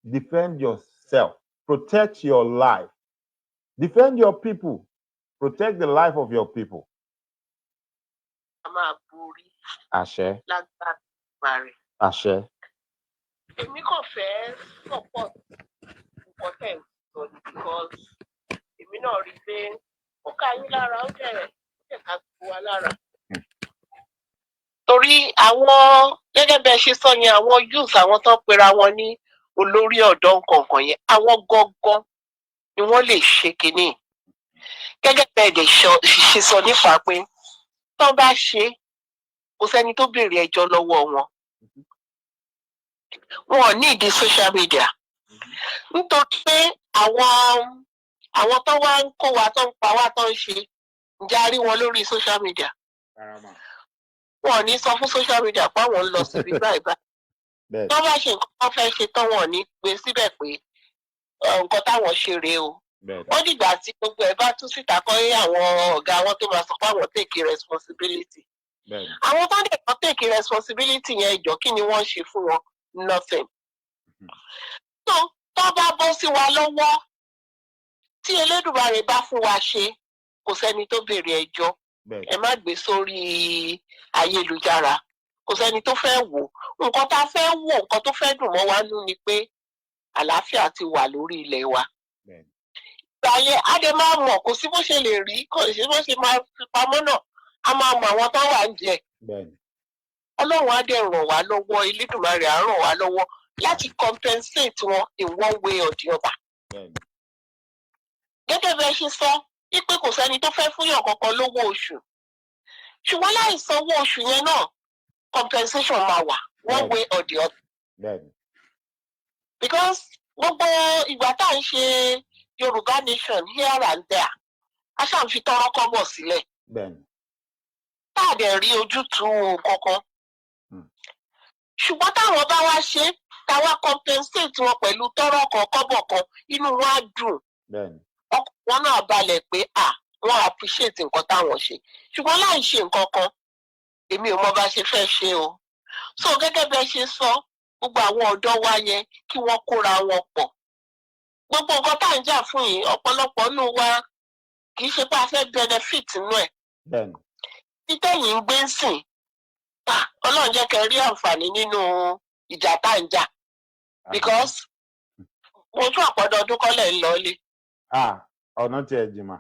Defend yourself, protect your life, defend your people, protect the life of your people. A máa borí Àṣẹ. lágbára rẹ̀. Àṣẹ. Èmi kàn fẹ́ support nǹkan tẹ̀ ń sọ ni because èmi náà rí i pé ó ká yín lára ó jẹ́ ká gbogbo wa lára. Torí àwọn gẹ́gẹ́ bẹ́ẹ̀ ṣe sọ yẹn àwọn youth àwọn tó ń pera wọn ní olórí ọ̀dọ́ nǹkan yẹn àwọn gangan ni wọ́n lè ṣe kínní. Gẹ́gẹ́ bẹ́ẹ̀ dẹ̀ ṣe sọ nípa pé tó bá ṣe kò sẹ́ni tó béèrè ẹjọ́ lọ́wọ́ wọn. Wọn ò ní ìdí social media nítorí pé àwọn tó wá ń kó wa tó ń pa wá tó ń ṣe ǹjẹ́ a rí wọn lórí social media. Wọn ò ní sọ fún social media pé àwọn ń lọ síbi báyìí báyìí. Tó bá ṣe nǹkan tó fẹ́ ṣe tán wọn ò ní gbé síbẹ̀ pé nǹkan táwọn ṣe rèé o. Ó dìgbà tí gbogbo ẹ̀ bá tú síta kọ́ àwọn ọ̀gá wọn tó máa sọ pé àwọn take responsibility. Àwọn tó dẹ̀ kọ́ take responsibility yẹn ìjọ kí ni wọ́n ṣe fún wọn? Nothing. Tó bá bọ́ sí wa lọ́wọ́ tí Elédùmarè bá fún wa ṣe kò sẹ́ni tó béèrè ẹjọ́. Ẹ má gbé sórí ayélujára kò sẹ́ni tó fẹ́ wò. Nǹkan tá a fẹ́ wò nǹkan tó fẹ́ dùn mọ́ wa nú ni pé àlàáfíà ti wà lórí ilẹ̀ wa. Ìgbà yẹn á dẹ̀ máa mọ̀ kò sí bó ṣe lè rí kò sí bó ṣe máa fi pamọ́ náà a máa mọ àwọn tó wà ń jẹ. Ọlọ́run á dẹ̀ ràn wá lọ́wọ́ Elédùmarè á ràn wá lọ́wọ́ láti compensate wọn in one way or the other. Gẹ́gẹ́ bí ẹ ṣe sọ wípé kò sẹ́ni tó fẹ́ fúnyàn kankan lówó oṣù ṣùgbọ́n láì sanwó oṣù yẹn náà compensation máa wà one way or the other. Because gbogbo ìgbà tá à ń ṣe Yorùbá nation here and there a ṣáà ń fi tọrọ kọ́bọ̀ sílẹ̀ tá a dẹ̀ rí ojútùú kankan. Ṣùgbọ́n táwọn bá wá ṣe táwa compensate wọn pẹ̀lú tọrọ kan kọ́bọ̀ kan inú wọn á dùn. Ọkàn wọn náà balẹ̀ pé wọ́n appreciate nǹkan táwọn ṣe ṣùgbọ́n láì ṣe nǹkan kan èmi ò mọ bá ṣe fẹ́ ṣe o. So gẹ́gẹ́ bẹ́ẹ̀ ṣe sọ gbogbo àwọn ọ̀dọ́ wa yẹn kí wọ́n kóra wọn pọ̀. Gbogbo nǹkan tá à ń jà fún yìí ọ̀pọ̀lọpọ̀ nù wa kì í ṣe pé a fẹ́ benefit nínú ẹ̀. Títẹ̀yìn ń gbé ń sìn Ọlọ́run jẹ́ kẹ́ rí àǹfààní nínú ìjà tá à ń jà because mo tún àpọ̀dọ̀ọdún kọ́lẹ̀ ń lọ ilé. Ọ̀nà tí ẹ jìmà.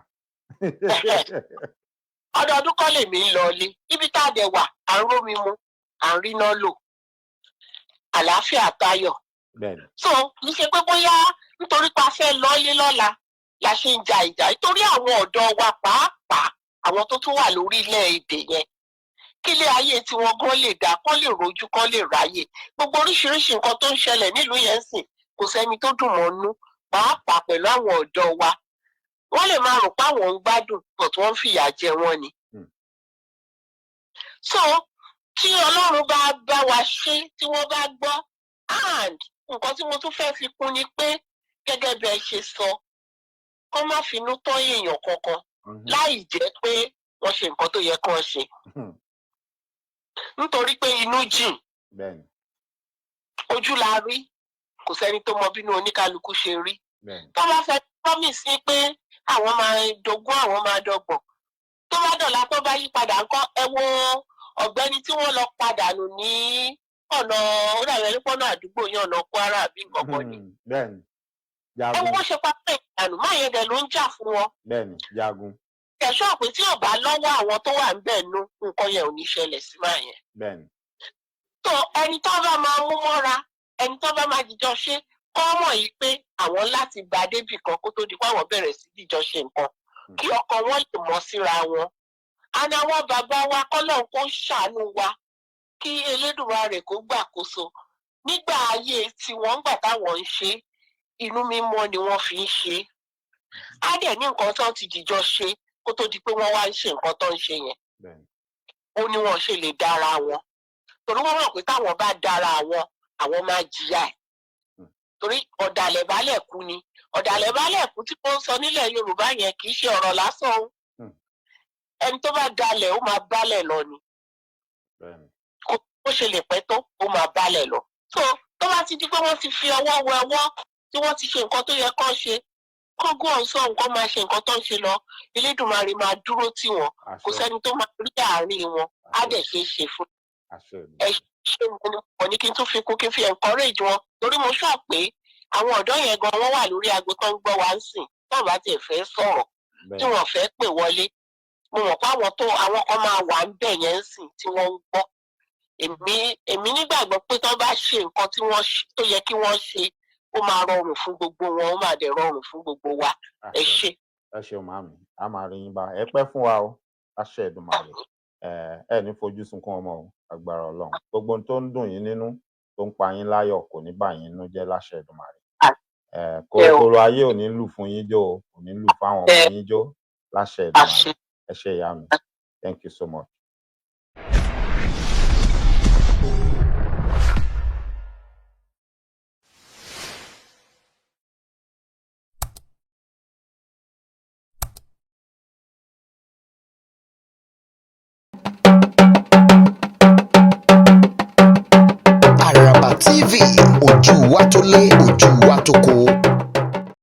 Ọdọọdún kọ́ lèmi ń lọ ilé ibi tá a dẹ̀ wà à ń rómi mu à ń ríná lò àlàáfíà tayọ̀. So kì í ṣe pé bóyá nítorí pé a fẹ́ lọ ilé lọ́la la ṣe ń ja ìjà nítorí àwọn ọ̀dọ́ wa pàápàá àwọn tó tún wà lórílẹ̀-èdè yẹn kílé ayé tí wọ́n gan lè dá kán lè rojú kán lè ráyè gbogbo oríṣiríṣi nǹkan tó ń ṣẹlẹ̀ nílùú yẹn sìn kò sẹ́ni tó dùn mọ́ nú pàápàá pẹ̀lú àwọn ọ̀dọ́ wa wọ́n lè máa rò pé àwọn ń gbádùn but wọ́n ń fìyà jẹ wọ́n ni. So tí Ọlọ́run bá wa ṣe tí wọ́n bá gbọ́ and nǹkan tí mo tún fẹ́ fi kún ni pé gẹ́gẹ́ bí ẹ ṣe sọ kó má finú tán èèyàn kankan láì jẹ́ pé wọ́n ṣe nǹkan tó yẹ kán ṣe. Nítorí pé inú jìn ojú la rí kò sẹ́ni tó mọ bínú oníkálukú ṣe rí. Tó bá fẹ́ promise pé àwọn máa dogún àwọn máa dọ́gbọ̀n tó bá dọ̀la tó bá yí padà ńkọ́ ẹ wo ọ̀gbẹ́ni tí wọ́n lọ padà nù ní ọ̀nà onípọ̀nà àdúgbò yẹn ọ̀nà Kwara àbí nǹkan ni. Ẹ wo bó ṣe pápá ìdànù máa yẹn dẹ̀ ló ń jà fún wọn. Ẹ̀ṣọ́ pé tí ò bá lọ́wọ́ àwọn tó wà ń bẹ̀ nú nǹkan yẹn ò ní ṣẹlẹ̀ sí máa yẹn. tó ẹni tó bá máa mú mọ́ra ẹni tó bá máa jíjọ ṣe kọ́ mọ̀ yìí pé àwọn láti gba débì kan kó tó di pé àwọn bẹ̀rẹ̀ sí jíjọ ṣe nǹkan kí ọkàn wọn lè mọ́ síra wọn. àná àwọn bàbá wa kọ́lọ́n kó ṣàánú wa kí Elédùmarè kó gbàkóso nígbà ayé tí wọ́n gbà táwọn ń ṣe inú mímọ́ ni wọ́n fi ń ṣe. á dẹ̀ ní nǹkan tó ti jíjọ ṣe kó tó di pé wọ́n wá ń ṣe nǹkan tó ń ṣe yẹn. ó ní wọn ṣe lè dára wọn torí wọ́n mọ̀ pé táwọn bá dára àwọn máa jìyà ẹ̀ torí ọ̀dàlẹ̀ balẹ̀ kú ni ọ̀dàlẹ̀ balẹ̀ kú tí wọ́n ń sọ nílẹ̀ Yorùbá yẹn kì í ṣe ọ̀rọ̀ lásán o ẹni tó bá dalẹ̀ ó máa bálẹ̀ lọ ni Bó ṣe lè pẹ́ tó ó máa balẹ̀ lọ. So tó bá ti di pé wọ́n ti fi ọwọ́ wẹ ọwọ́ tí wọ́n ti ṣe nǹkan tó yẹ kán ṣe, kán gún ọ̀sán nǹkan máa ṣe nǹkan tó ń ṣe lọ, Elédùmarè máa dúró tì wọ́n, kò sẹ́ni tó máa rí àárín wọn, á dẹ̀ ṣe é ṣe fún ẹ ṣe mo ní kí n tún fi kún kí n fi encourage wọn, torí mo sọ pé àwọn ọ̀dọ́ yẹn gan wọ́n wà lórí aago tó ń gbọ́ wa ń sìn, tó bá tiẹ̀ fẹ́ sọ̀rọ̀ tí wọ́n fẹ́ pè wọlé, mo mọ̀ pé àwọn kan máa wà ń bẹ̀ yẹn ń sìn tí wọ́n ń gbọ́. Èmi nígbàgbọ́ pé tó bá ṣe nǹkan tó yẹ kí wọ́n ṣe, ó máa rọrùn fún gbogbo wọn, ó máa dẹ̀ rọrùn fún gbogbo wa. Ẹ ṣé. Ẹ ṣeun màmí, a máa rí yín bá ẹ pẹ́ fún wa o, àṣẹ Èdùmàrè. Ẹ ní fojú sunkún ọmọ o, agbára Ọlọ́run. Gbogbo ohun tó ń dùn yín nínú, tó ń pa yín láyọ̀, kò ní bà yín nínú jẹ́ láṣẹ Èdùmàrè. Kòròkòrò ayé ò ní lù fún yín jó o, kò ní lù fáwọn ọmọ yín jó láṣẹ Èdùmàrè. Ẹ ṣé ìyá mi. Thank you so much. Àràbà TV, ojú wa tó lé, ojú wa tó kó.